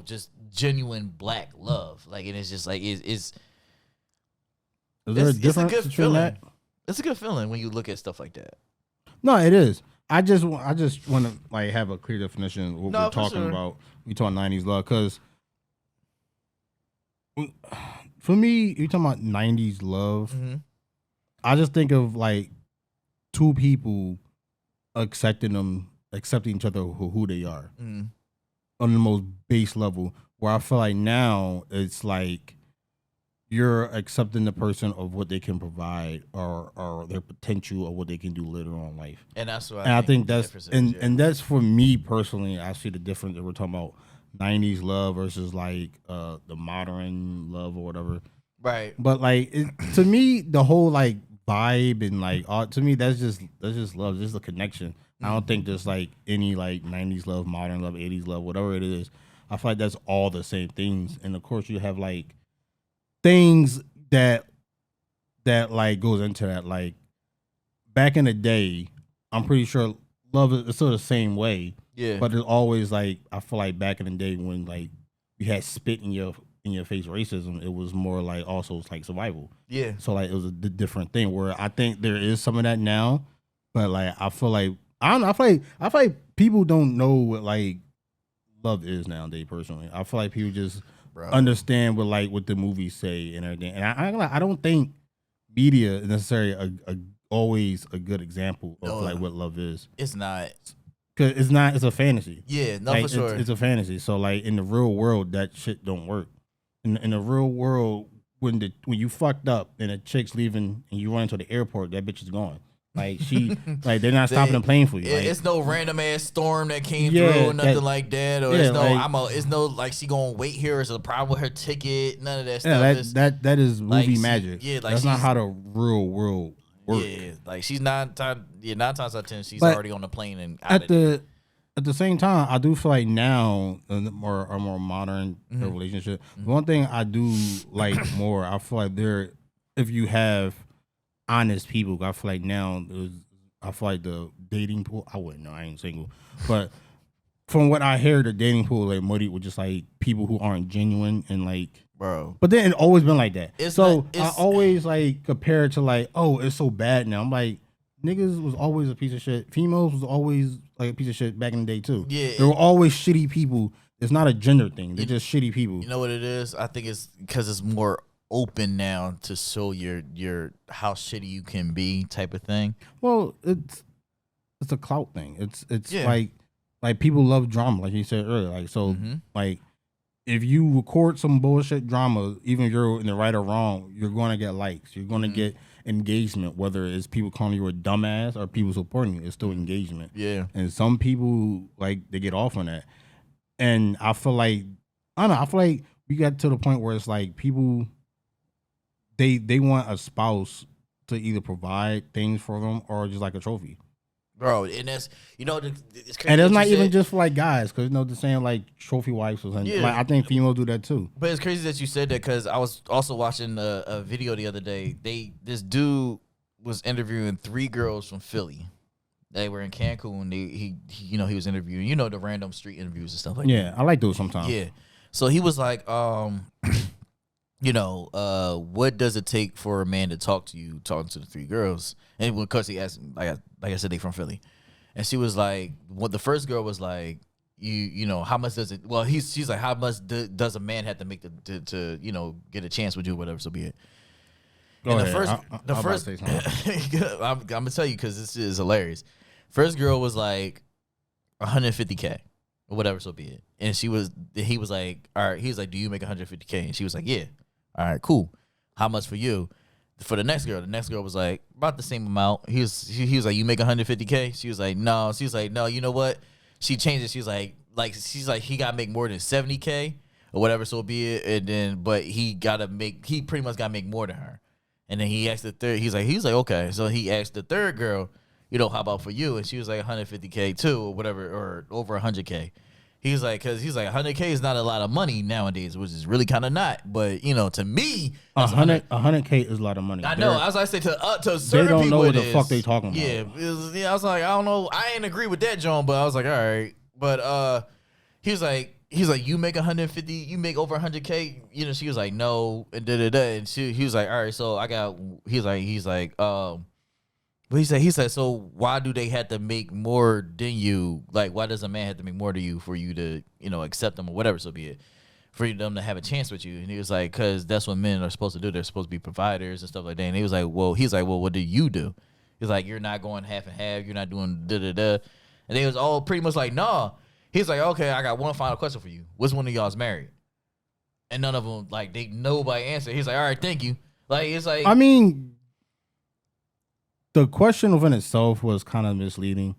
Speaker 3: just genuine black love. Like, and it's just like is
Speaker 2: there a difference
Speaker 3: good
Speaker 2: between
Speaker 3: feeling.
Speaker 2: that?
Speaker 3: It's a good feeling when you look at stuff like that.
Speaker 2: No, it is. I just want to like have a clear definition of what we're talking about. We talk 90s love because for me, you talking about 90s love. Mm-hmm. I just think of like 2 people accepting each other for who they are on the most base level. Where I feel like now it's like you're accepting the person of what they can provide or their potential or what they can do later on in life.
Speaker 3: And that's what
Speaker 2: I think that's and that's for me personally. I see the difference that we're talking about 90s love versus like the modern love or whatever.
Speaker 3: Right.
Speaker 2: But like to me, the whole like vibe and like to me that's just love, just a connection. I don't think there's like any like 90s love, modern love, 80s love, whatever it is. I feel like that's all the same things. And of course you have like things that like goes into that. Like back in the day, I'm pretty sure love is still the same way.
Speaker 3: Yeah.
Speaker 2: But it's always like I feel like back in the day when like you had spit in your face racism, it was more like also like survival.
Speaker 3: Yeah.
Speaker 2: So like it was a different thing where I think there is some of that now, but like I feel like I don't know. I feel like people don't know what like love is nowadays. Personally, I feel like people just understand what the movies say and everything. And I don't think media is necessarily always a good example of like what love is.
Speaker 3: It's not.
Speaker 2: Cause it's not. It's a fantasy.
Speaker 3: Yeah, no,
Speaker 2: like,
Speaker 3: for sure.
Speaker 2: It's a fantasy. So like in the real world, that shit don't work. In the real world, when you fucked up and a chick's leaving and you run into the airport, that bitch is gone. Like like they're not stopping the plane for you. Like,
Speaker 3: it's no random ass storm that came through or nothing like that. Or it's no like she gonna wait here. It's a problem with her ticket. None of that stuff.
Speaker 2: That is movie
Speaker 3: like
Speaker 2: magic.
Speaker 3: Like
Speaker 2: that's not how the real world works.
Speaker 3: Yeah, like she's 9 times out of 10 she's already on the plane and
Speaker 2: at the same time, I do feel like now a more modern relationship. The one thing I do like more, I feel like if you have honest people, I feel like now I feel like the dating pool. I wouldn't know. I ain't single, but from what I hear, the dating pool like muddy with just like people who aren't genuine and like.
Speaker 3: Bro,
Speaker 2: but then it's always been like that. I always like compare it to like, oh, it's so bad now. I'm like, niggas was always a piece of shit. Females was always like a piece of shit back in the day too.
Speaker 3: Yeah,
Speaker 2: there were always shitty people. It's not a gender thing. They're just shitty people.
Speaker 3: You know what it is? I think it's because it's more open now to show your how shitty you can be type of thing.
Speaker 2: Well, it's a clout thing. It's like people love drama, like you said earlier. Like so, like. If you record some bullshit drama, even if you're in the right or wrong, you're going to get likes. You're going to get engagement, whether it's people calling you a dumbass or people supporting you. It's still engagement.
Speaker 3: Yeah.
Speaker 2: And some people, like, they get off on that. And I feel like we got to the point where it's like people they want a spouse to either provide things for them or just like a trophy.
Speaker 3: Bro, and that's it's crazy.
Speaker 2: And it's not even just for like guys, because the saying like trophy wives or something.
Speaker 3: Yeah.
Speaker 2: Like I think females do that too.
Speaker 3: But it's crazy that you said that because I was also watching a video the other day. This dude was interviewing 3 girls from Philly. They were in Cancun. He was interviewing the random street interviews and stuff like that.
Speaker 2: Yeah, I like those sometimes.
Speaker 3: Yeah. So he was like, what does it take for a man to talk to you, talking to the 3 girls? And because he asked, like I said, they from Philly. And she was like, the first girl was like, how much does it, well, she's like, how much does a man have to make to get a chance with you or whatever, so be it. And the first, I'm going to tell you because this is hilarious. First girl was like $150K or whatever, so be it. And he was like, all right, he's like, do you make $150K? And she was like, yeah. All right, cool. How much for you? For the next girl was like about the same amount. He was like, you make $150K? She was like, no. She was like, no. You know what? She changed it. She's like he got to make more than $70K or whatever, so be it. And then, but he pretty much got to make more than her. And then he asked the third. He's like okay. So he asked the third girl, how about for you? And she was like $150K too or whatever, or over $100K. He's like, because he's like, $100K is not a lot of money nowadays, which is really kind of not. But to me,
Speaker 2: $100K is a lot of money.
Speaker 3: I know. As I say to certain people,
Speaker 2: they don't know what the fuck they talking about.
Speaker 3: Yeah, I was like, I don't know. I ain't agree with that, John. But I was like, all right. But he's like, you make 150, you make over 100K. She was like, no, and and he was like, all right. So I got. He's like. But he said, so why do they have to make more than you? Like, why does a man have to make more than you for you to, accept them or whatever, so be it, for them to have a chance with you? And he was like, because that's what men are supposed to do. They're supposed to be providers and stuff like that. And he was like, well, what do you do? He's like, you're not going half and half. You're not doing da-da-da. And they was all pretty much like, nah. He's like, okay, I got one final question for you. Which one of y'all's married? And none of them, like, nobody answered. He's like, all right, thank you. Like, it's like,
Speaker 2: I mean, the question within itself was kind of misleading,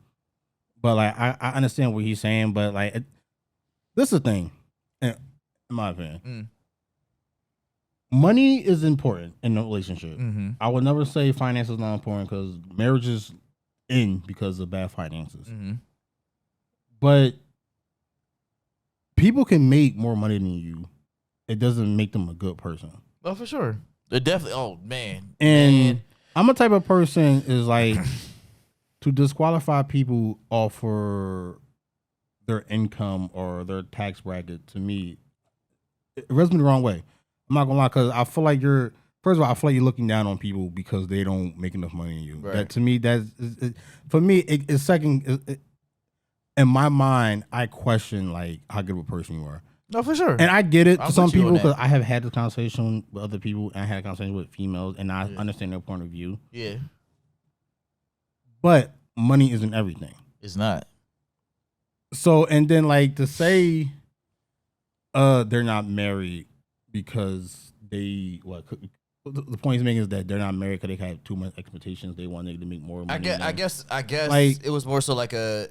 Speaker 2: but like I understand what he's saying. But like, this is the thing, in my opinion. Money is important in a relationship. Mm-hmm. I would never say finance is not important because marriage is in because of bad finances. Mm-hmm. But people can make more money than you. It doesn't make them a good person.
Speaker 3: Oh, for sure. They're definitely. Oh man.
Speaker 2: And I'm a type of person is like to disqualify people off for their income or their tax bracket. To me, it rubs me the wrong way. I'm not gonna lie, because I feel like you're looking down on people because they don't make enough money than you. Right. That to me, for me, it's second. In my mind, I question like how good of a person you are.
Speaker 3: No, for sure.
Speaker 2: And I get it to some people because I have had this conversation with other people and I had a conversation with females and I understand their point of view.
Speaker 3: Yeah.
Speaker 2: But money isn't everything.
Speaker 3: It's not.
Speaker 2: So, and then like to say they're not married because the point he's making is that they're not married because they have too much expectations. They want to make more money.
Speaker 3: I guess like, it was more so like the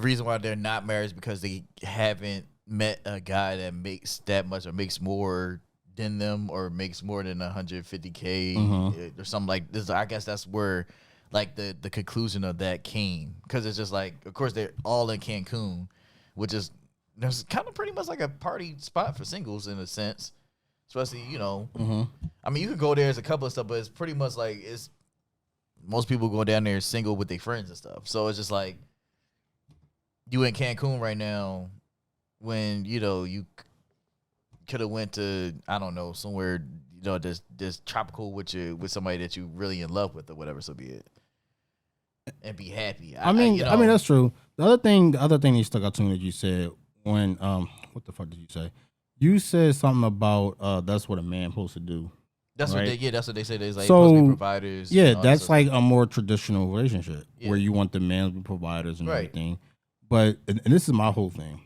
Speaker 3: reason why they're not married is because they haven't met a guy that makes that much or makes more than them or makes more than 150K or something like this. I guess that's where like the conclusion of that came, because it's just like, of course they're all in Cancun, which is there's kind of pretty much like a party spot for singles in a sense, especially I mean, you could go there as a couple of stuff, but it's pretty much like most people go down there single with their friends and stuff. So it's just like, you in Cancun right now when, you could have went to, I don't know, somewhere, this tropical with somebody that you really in love with or whatever, so be it. And be happy. I mean,
Speaker 2: that's true. The other thing that stuck out to me that you said when, what the fuck did you say? You said something about, that's what a man supposed to do.
Speaker 3: That's
Speaker 2: right?
Speaker 3: That's what they say. They're like
Speaker 2: so,
Speaker 3: supposed to be providers.
Speaker 2: Yeah, that's like a more traditional relationship where you want the man to be providers and everything. But, and this is my whole thing.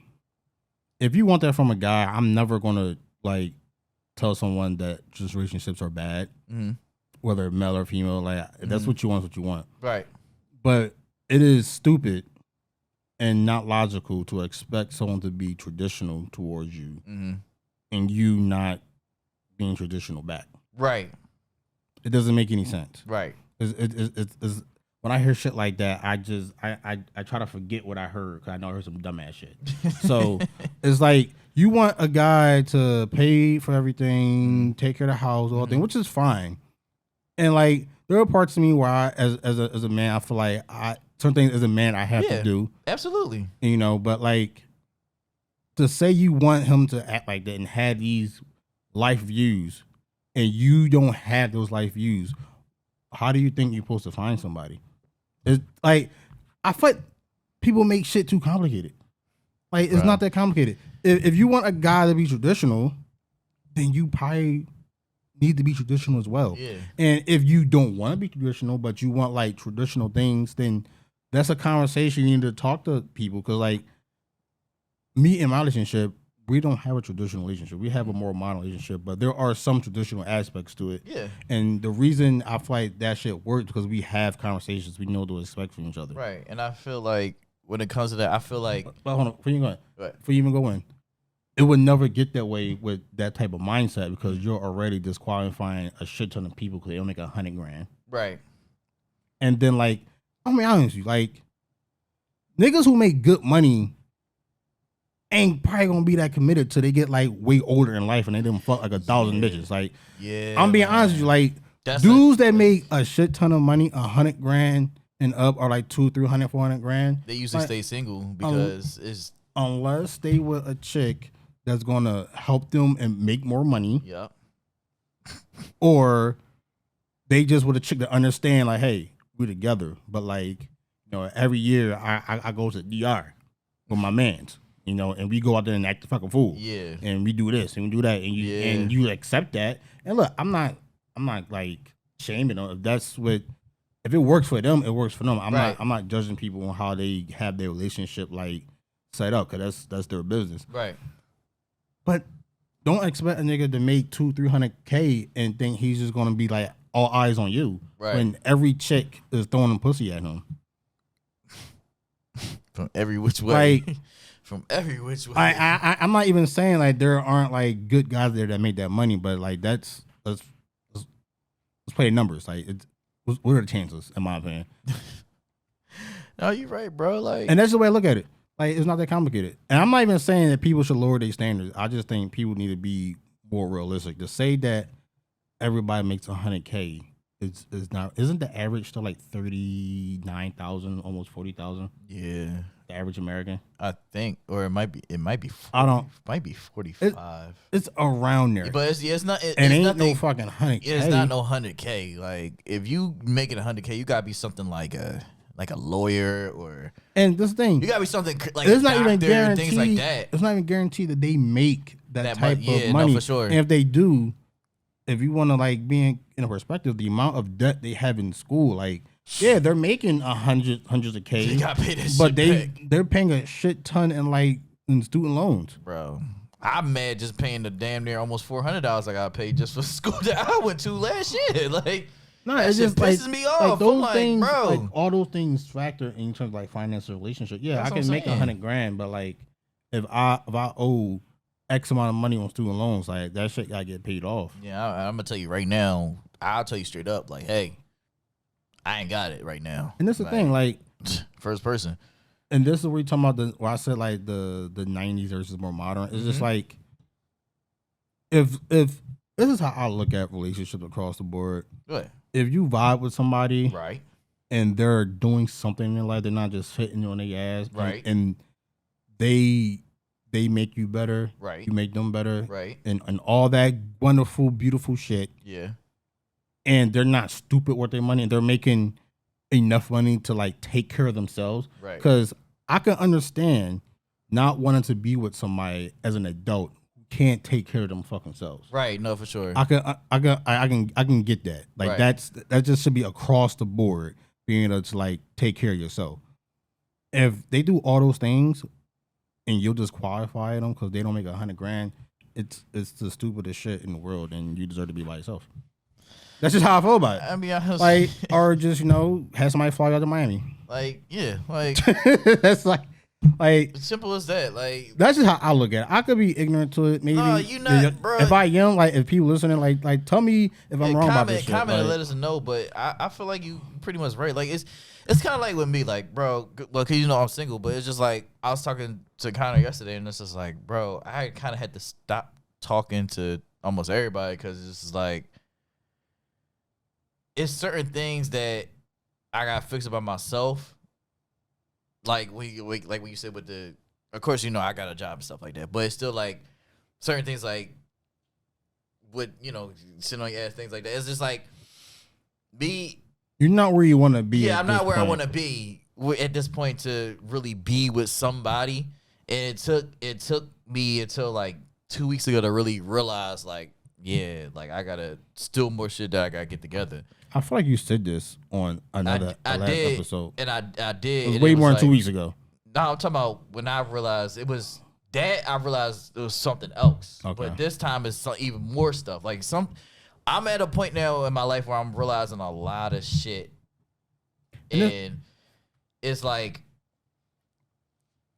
Speaker 2: If you want that from a guy, I'm never going to like tell someone that just relationships are bad, whether male or female. Like, that's what you want, what you want.
Speaker 3: Right.
Speaker 2: But it is stupid and not logical to expect someone to be traditional towards you and you not being traditional back.
Speaker 3: Right.
Speaker 2: It doesn't make any sense.
Speaker 3: Right.
Speaker 2: It's when I hear shit like that, I try to forget what I heard because I know I heard some dumbass shit. So it's like you want a guy to pay for everything, take care of the house, all things, which is fine. And like there are parts of me where I, as a man, I feel like certain things as a man I have to do.
Speaker 3: Absolutely.
Speaker 2: You know, but like to say you want him to act like that and have these life views, and you don't have those life views, how do you think you're supposed to find somebody? It's like I feel like people make shit too complicated. Like it's not that complicated. If you want a guy to be traditional, then you probably need to be traditional as well. Yeah. And if you don't want to be traditional, but you want like traditional things, then that's a conversation you need to talk to people. Because like me and my relationship, we don't have a traditional relationship. We have a more modern relationship, but there are some traditional aspects to it. Yeah. And the reason I feel like that shit works because we have conversations. We know what to expect from each other.
Speaker 3: Right. And I feel like when it comes to that, I feel like...
Speaker 2: But hold on. Before you even go in, it would never get that way with that type of mindset because you're already disqualifying a shit ton of people because they don't make $100,000.
Speaker 3: Right.
Speaker 2: And then like, I'm be honest with you, like, niggas who make good money ain't probably gonna be that committed till they get like way older in life and they didn't fuck like 1,000 bitches. Like, I'm being honest with you, like dudes that make a shit ton of money, $100,000 and up, are like $200,000, $300,000, $400,000.
Speaker 3: They usually stay single because it's
Speaker 2: unless they with a chick that's gonna help them and make more money.
Speaker 3: Yep.
Speaker 2: Or they just with a chick that understand like, hey, we're together, but like, you know, every year I go to DR with my mans. You know, and we go out there and act the fucking fool. Yeah. And we do this and we do that, and you accept that. And look, I'm not like shaming them. If it works for them, it works for them. I'm not judging people on how they have their relationship like set up, because that's their business.
Speaker 3: Right.
Speaker 2: But don't expect a nigga to make $200,000-$300,000 and think he's just gonna be like all eyes on you. Right. When every chick is throwing them pussy at him.
Speaker 3: From every which way.
Speaker 2: Like,
Speaker 3: from every which way.
Speaker 2: I'm not even saying like there aren't like good guys there that make that money, but like let's play the numbers. Like, what are the chances, in my opinion?
Speaker 3: No, you're right, bro. Like,
Speaker 2: and that's the way I look at it. Like, it's not that complicated. And I'm not even saying that people should lower their standards. I just think people need to be more realistic. To say that everybody makes $100,000 is not. Isn't the average still like 39,000, almost 40,000?
Speaker 3: Yeah.
Speaker 2: The average American,
Speaker 3: I think, or it might be 40, might be 45.
Speaker 2: It's around there,
Speaker 3: but it's not. It
Speaker 2: ain't
Speaker 3: nothing,
Speaker 2: no fucking $100,000.
Speaker 3: It's not no $100,000. Like, if you make it $100,000, you gotta be something like a lawyer, or
Speaker 2: and this thing,
Speaker 3: you gotta be something like
Speaker 2: it's
Speaker 3: not
Speaker 2: even guaranteed.
Speaker 3: Things like that.
Speaker 2: It's not even guaranteed that they make that type of money.
Speaker 3: No, for sure.
Speaker 2: And if they do, if you want to like be in a perspective, the amount of debt they have in school, like. Yeah, they're making hundreds of K.
Speaker 3: They got paid that
Speaker 2: but
Speaker 3: shit
Speaker 2: they're paying a shit ton in student loans.
Speaker 3: Bro, I'm mad just paying the damn near almost $400 I got paid just for school that I went to last year. Like,
Speaker 2: no, it just
Speaker 3: pisses me off.
Speaker 2: Like those things, bro. Like all those things factor in terms of like financial relationship. Yeah, that's I can make $100,000, but like if I owe X amount of money on student loans, like that shit gotta get paid off.
Speaker 3: Yeah, I'm gonna tell you right now. I'll tell you straight up, like, hey, I ain't got it right now.
Speaker 2: And this is the thing, like
Speaker 3: first person.
Speaker 2: And this is where you're talking about where I said like the 90s versus more modern. It's just like if this is how I look at relationships across the board.
Speaker 3: Good.
Speaker 2: If you vibe with somebody,
Speaker 3: right,
Speaker 2: and they're doing something in their life, they're not just hitting you on their ass,
Speaker 3: right,
Speaker 2: and they make you better,
Speaker 3: right,
Speaker 2: you make them better,
Speaker 3: right,
Speaker 2: and all that wonderful, beautiful shit.
Speaker 3: Yeah.
Speaker 2: And they're not stupid with their money, and they're making enough money to like take care of themselves.
Speaker 3: Right.
Speaker 2: Because I can understand not wanting to be with somebody as an adult who can't take care of them fucking selves.
Speaker 3: Right. No, for sure.
Speaker 2: I can get that. Like, right. that just should be across the board, being able to like take care of yourself. If they do all those things and you'll just qualify them because they don't make $100,000, it's the stupidest shit in the world, and you deserve to be by yourself. That's just how I feel about it.
Speaker 3: I mean, I
Speaker 2: or just, have somebody fly out to Miami.
Speaker 3: Like, yeah, like
Speaker 2: that's like Like
Speaker 3: simple as that. Like
Speaker 2: that's just how I look at it. I could be ignorant to it. Maybe
Speaker 3: you not, bro.
Speaker 2: If I am, like, if people listening, like tell me if I'm wrong about this shit.
Speaker 3: Comment and let us know. But I feel like you pretty much right. Like it's kind of like with me, like, bro. Well, cause I'm single, but it's just like I was talking to Connor yesterday, and it's just like, bro, I kind of had to stop talking to almost everybody because it's just like it's certain things that I got to fix about myself. Like when you said with the, of course, I got a job and stuff like that, but it's still like certain things like with, sitting on your ass, things like that. It's just like
Speaker 2: you're not where you want to be.
Speaker 3: Yeah, I'm not where I want to be at this point to really be with somebody. And it took me until like 2 weeks ago to really realize like, yeah, like I gotta still more shit that I gotta get together.
Speaker 2: I feel like you said this on another last episode.
Speaker 3: And I did.
Speaker 2: It was way more than 2 weeks ago.
Speaker 3: No, I'm talking about when I realized it was that. I realized it was something else. Okay. But this time it's even more stuff. Like I'm at a point now in my life where I'm realizing a lot of shit. And it's like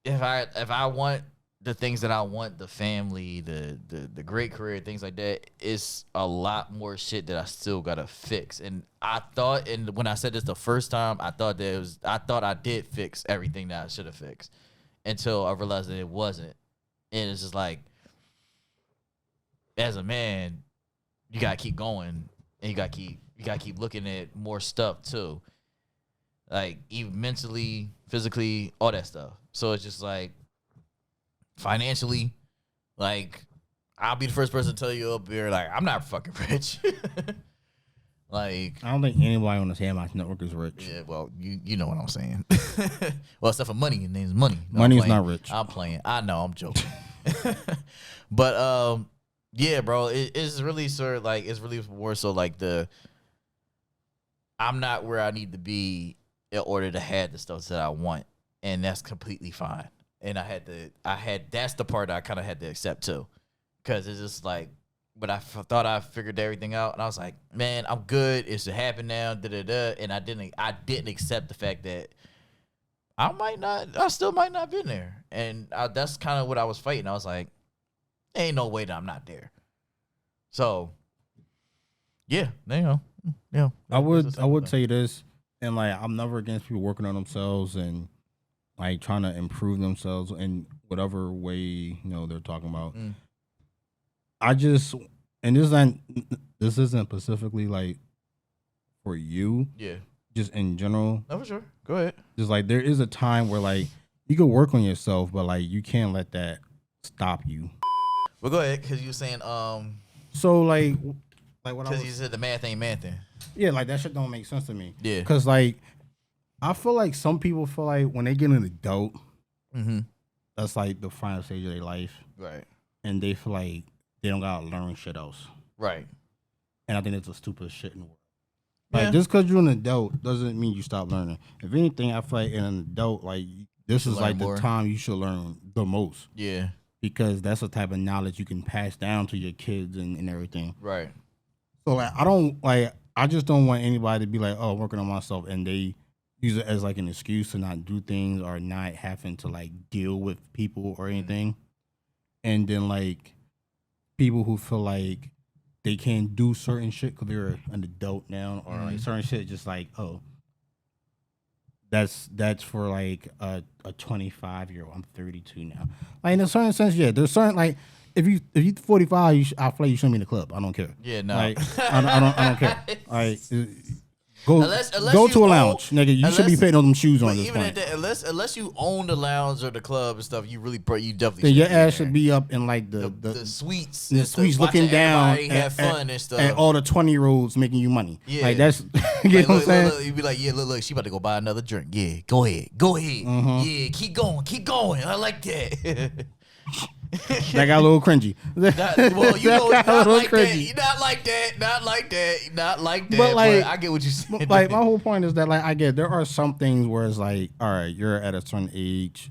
Speaker 3: if I want the things that I want, the family, the great career, things like that, it's a lot more shit that I still gotta fix. And I thought, and when I said this the first time, I thought I did fix everything that I should have fixed until I realized that it wasn't. And it's just like, as a man, you gotta keep going, and you gotta keep looking at more stuff too, like even mentally, physically, all that stuff. So it's just like, financially, like I'll be the first person to tell you up here, like I'm not fucking rich. Like
Speaker 2: I don't think anybody on the SandBox network is rich.
Speaker 3: Yeah, well, you know what I'm saying. Well, except for money, and name's money. No,
Speaker 2: money is not rich.
Speaker 3: I'm playing. I know, I'm joking. But yeah, bro, it's really sort of like it's really more so like I'm not where I need to be in order to have the stuff that I want, and that's completely fine. And that's the part I kind of had to accept too. Cause it's just like, but I thought I figured everything out, and I was like, man, I'm good. It's to happen now, and I didn't accept the fact that I still might not been there. And that's kind of what I was fighting. I was like, ain't no way that I'm not there. So yeah, yeah.
Speaker 2: I would say this, and like, I'm never against people working on themselves and like trying to improve themselves in whatever way they're talking about. I just, and this isn't specifically like for you.
Speaker 3: Yeah.
Speaker 2: Just in general.
Speaker 3: No, for sure. Go ahead.
Speaker 2: Just like there is a time where like you can work on yourself, but like you can't let that stop you.
Speaker 3: Well, go ahead, because you were saying
Speaker 2: So like what?
Speaker 3: Because you said the math ain't mathing.
Speaker 2: Yeah, like that shit don't make sense to me.
Speaker 3: Yeah.
Speaker 2: Because like I feel like some people feel like when they get an adult, that's like the final stage of their life.
Speaker 3: Right.
Speaker 2: And they feel like they don't gotta learn shit else.
Speaker 3: Right.
Speaker 2: And I think that's the stupidest shit in the world. Like, just because you're an adult doesn't mean you stop learning. If anything, I feel like in an adult, like, this is like the time you should learn the most.
Speaker 3: Yeah.
Speaker 2: Because that's the type of knowledge you can pass down to your kids and everything.
Speaker 3: Right.
Speaker 2: So, like, I just don't want anybody to be like, oh, I'm working on myself, and they use it as like an excuse to not do things or not having to like deal with people or anything. And then like people who feel like they can't do certain shit because they're an adult now, or like certain shit just like, oh, that's for like a 25-year-old. I'm 32 now. Like in a certain sense, yeah, there's certain like if you 45, I feel like you shouldn't be in the club. I don't care.
Speaker 3: Yeah, no,
Speaker 2: like, I don't care. Like. Go to a lounge, nigga. You should be putting on them shoes on this point.
Speaker 3: Unless you own the lounge or the club and stuff, you definitely.
Speaker 2: Then your ass should be up in like the
Speaker 3: suites,
Speaker 2: looking down
Speaker 3: have fun and stuff,
Speaker 2: and all the 20-year-olds making you money.
Speaker 3: Yeah,
Speaker 2: like that's you know what I'm saying.
Speaker 3: Look, you be like, yeah, look, she about to go buy another drink. Yeah, go ahead. Yeah, keep going. I like that.
Speaker 2: That got a little cringy.
Speaker 3: Not like that. But like, I get what you said.
Speaker 2: Like my whole point is that like I get there are some things where it's like, all right, you're at a certain age,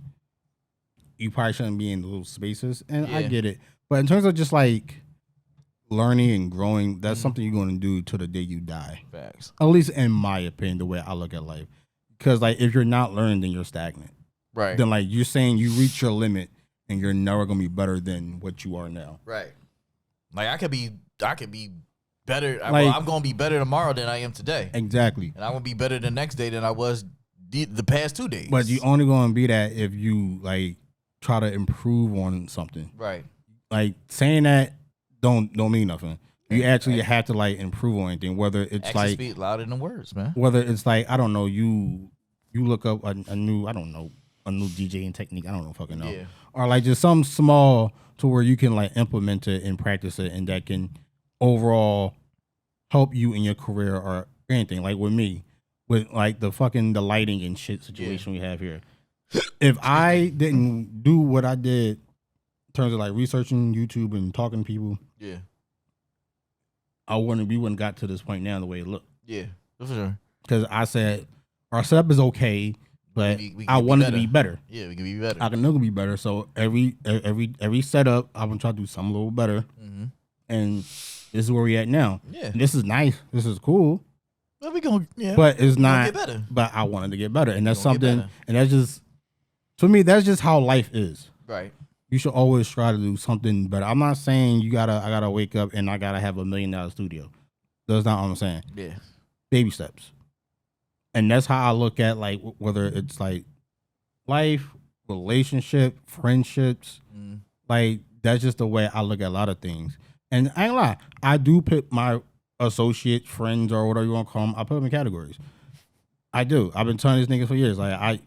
Speaker 2: you probably shouldn't be in those spaces, and I get it. But in terms of just like learning and growing, that's something you're going to do till the day you die.
Speaker 3: Facts.
Speaker 2: At least in my opinion, the way I look at life, because like if you're not learning, then you're stagnant.
Speaker 3: Right.
Speaker 2: then like you're saying you reach your limit and you're never gonna be better than what you are now.
Speaker 3: Right. Like I could be better.
Speaker 2: Like,
Speaker 3: I'm gonna be better tomorrow than I am today.
Speaker 2: Exactly.
Speaker 3: And I'm gonna be better the next day than I was the past 2 days.
Speaker 2: But you only gonna be that if you like try to improve on something.
Speaker 3: Right.
Speaker 2: Like saying that don't mean nothing. You actually have to like improve on anything, whether it's
Speaker 3: Actions
Speaker 2: like
Speaker 3: speak louder than words, man.
Speaker 2: Whether it's like, I don't know, you look up a new, I don't know, a new DJing technique. I don't know fucking know.
Speaker 3: Yeah.
Speaker 2: Or like just some small to where you can like implement it and practice it, and that can overall help you in your career or anything. Like with me, with like the lighting and shit situation we have here. If I didn't do what I did in terms of like researching YouTube and talking to people,
Speaker 3: Yeah.
Speaker 2: we wouldn't got to this point now the way it looked.
Speaker 3: Yeah, for sure.
Speaker 2: Because I said our setup is okay, but
Speaker 3: we
Speaker 2: I wanted to be better.
Speaker 3: Yeah, we can be better.
Speaker 2: I can never be better. So every setup, I'm gonna try to do something a little better.
Speaker 3: Mm-hmm.
Speaker 2: And this is where we at now.
Speaker 3: Yeah,
Speaker 2: and this is nice. This is cool.
Speaker 3: Well, we gonna
Speaker 2: but it's not.
Speaker 3: Get better.
Speaker 2: But I wanted to get better, and that's something. And that's just for me. That's just how life is.
Speaker 3: Right.
Speaker 2: You should always try to do something better. I'm not saying I gotta wake up and I gotta have $1 million studio. That's not what I'm saying.
Speaker 3: Yeah.
Speaker 2: Baby steps. And that's how I look at like whether it's like life, relationship, friendships. Like that's just the way I look at a lot of things. And I ain't lie, I do put my associates, friends, or whatever you want to call them, I put them in categories. I do. I've been telling these niggas for years. Like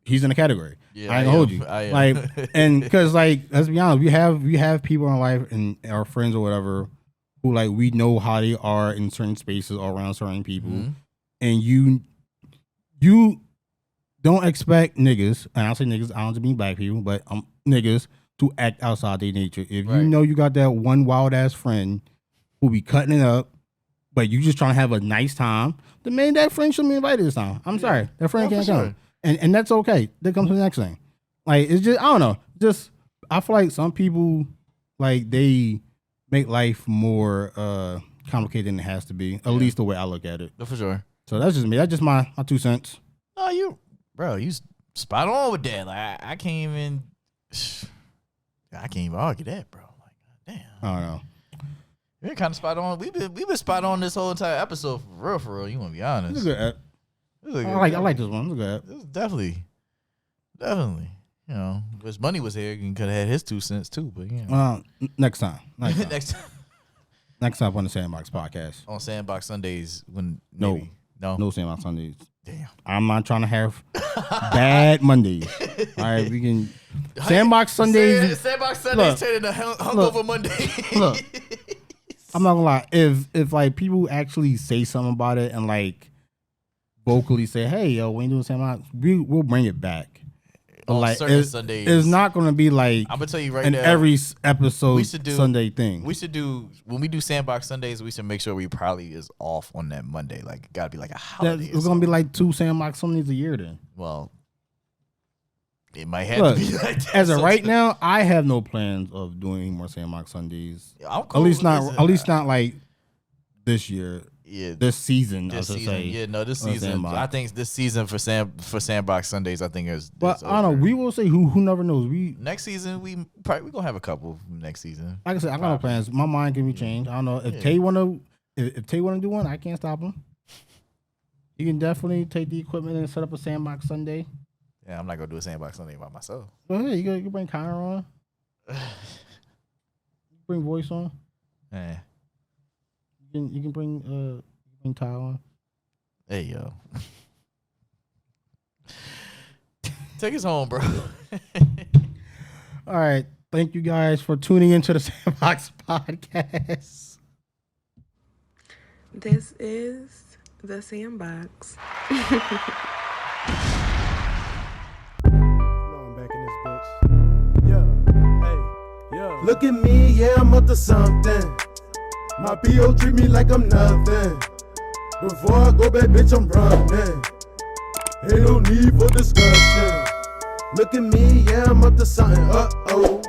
Speaker 2: he's in the category. Yeah, I ain't gonna hold you. Like, and because like, let's be honest, we have people in life and our friends or whatever who like we know how they are in certain spaces or around certain people, and you don't expect niggas, and I say niggas, I don't mean black people, but niggas to act outside their nature. If you know you got that one wild ass friend who be cutting it up, but you just trying to have a nice time, then maybe that friend shouldn't be invited this time. I'm sorry, that friend can't come. And that's okay. That comes to the next thing. Like, it's just, I don't know. Just, I feel like some people, like, they make life more complicated than it has to be. At least the way I look at it.
Speaker 3: For sure.
Speaker 2: So that's just me. That's just my 2 cents.
Speaker 3: Oh, you spot on with that. Like, I can't even argue that, bro. Like, damn.
Speaker 2: I don't know.
Speaker 3: You're kind of spot on. We've been spot on this whole entire episode for real. You want to be honest?
Speaker 2: It's a good app. I like this one. It's a good app.
Speaker 3: This is definitely. You know, if Money was here, he could have had his 2 cents too. But you know,
Speaker 2: next time.
Speaker 3: Next
Speaker 2: time on the SandBox podcast.
Speaker 3: On SandBox Sundays when
Speaker 2: no SandBox Sundays.
Speaker 3: Damn,
Speaker 2: I'm not trying to have bad Mondays. All right, we can SandBox Sundays.
Speaker 3: SandBox Sundays turn into hungover Monday.
Speaker 2: Look, I'm not gonna lie. If like people actually say something about it and like vocally say, "Hey, yo, we ain't doing SandBox," we'll bring it back. But like
Speaker 3: certain Sundays,
Speaker 2: it's not gonna be like
Speaker 3: I'm gonna tell you right now.
Speaker 2: Every episode Sunday thing.
Speaker 3: We should do when we do SandBox Sundays. We should make sure we probably is off on that Monday. Like it gotta be like a holiday.
Speaker 2: It's gonna be like 2 SandBox Sundays a year then.
Speaker 3: Well, it might have to be like that.
Speaker 2: As of right now, I have no plans of doing any more SandBox Sundays.
Speaker 3: I'm cool
Speaker 2: at least not like this year.
Speaker 3: Yeah,
Speaker 2: this season.
Speaker 3: This season. I think this season for SandBox Sundays, I think is.
Speaker 2: But I don't know. We will see. Who never knows.
Speaker 3: Next season we gonna have a couple next season.
Speaker 2: Like I said, I got no plans. My mind can be changed. I don't know if Tay wanna do one. I can't stop him. You can definitely take the equipment and set up a SandBox Sunday.
Speaker 3: Yeah, I'm not gonna do a SandBox Sunday by myself.
Speaker 2: Go ahead. You can bring Connor on. Bring voice on.
Speaker 3: Yeah.
Speaker 2: You can bring Ty on.
Speaker 3: Hey yo. Take us home, bro.
Speaker 2: All right. Thank you guys for tuning into the SandBox podcast.
Speaker 4: This is the SandBox.
Speaker 1: I'm back in this bitch. Yeah. Hey. Yeah. Look at me, yeah, I'm up to something. My PO treat me like I'm nothing. Before I go back, bitch, I'm running. Ain't no need for discussion. Look at me, yeah, I'm up to something. Uh-oh.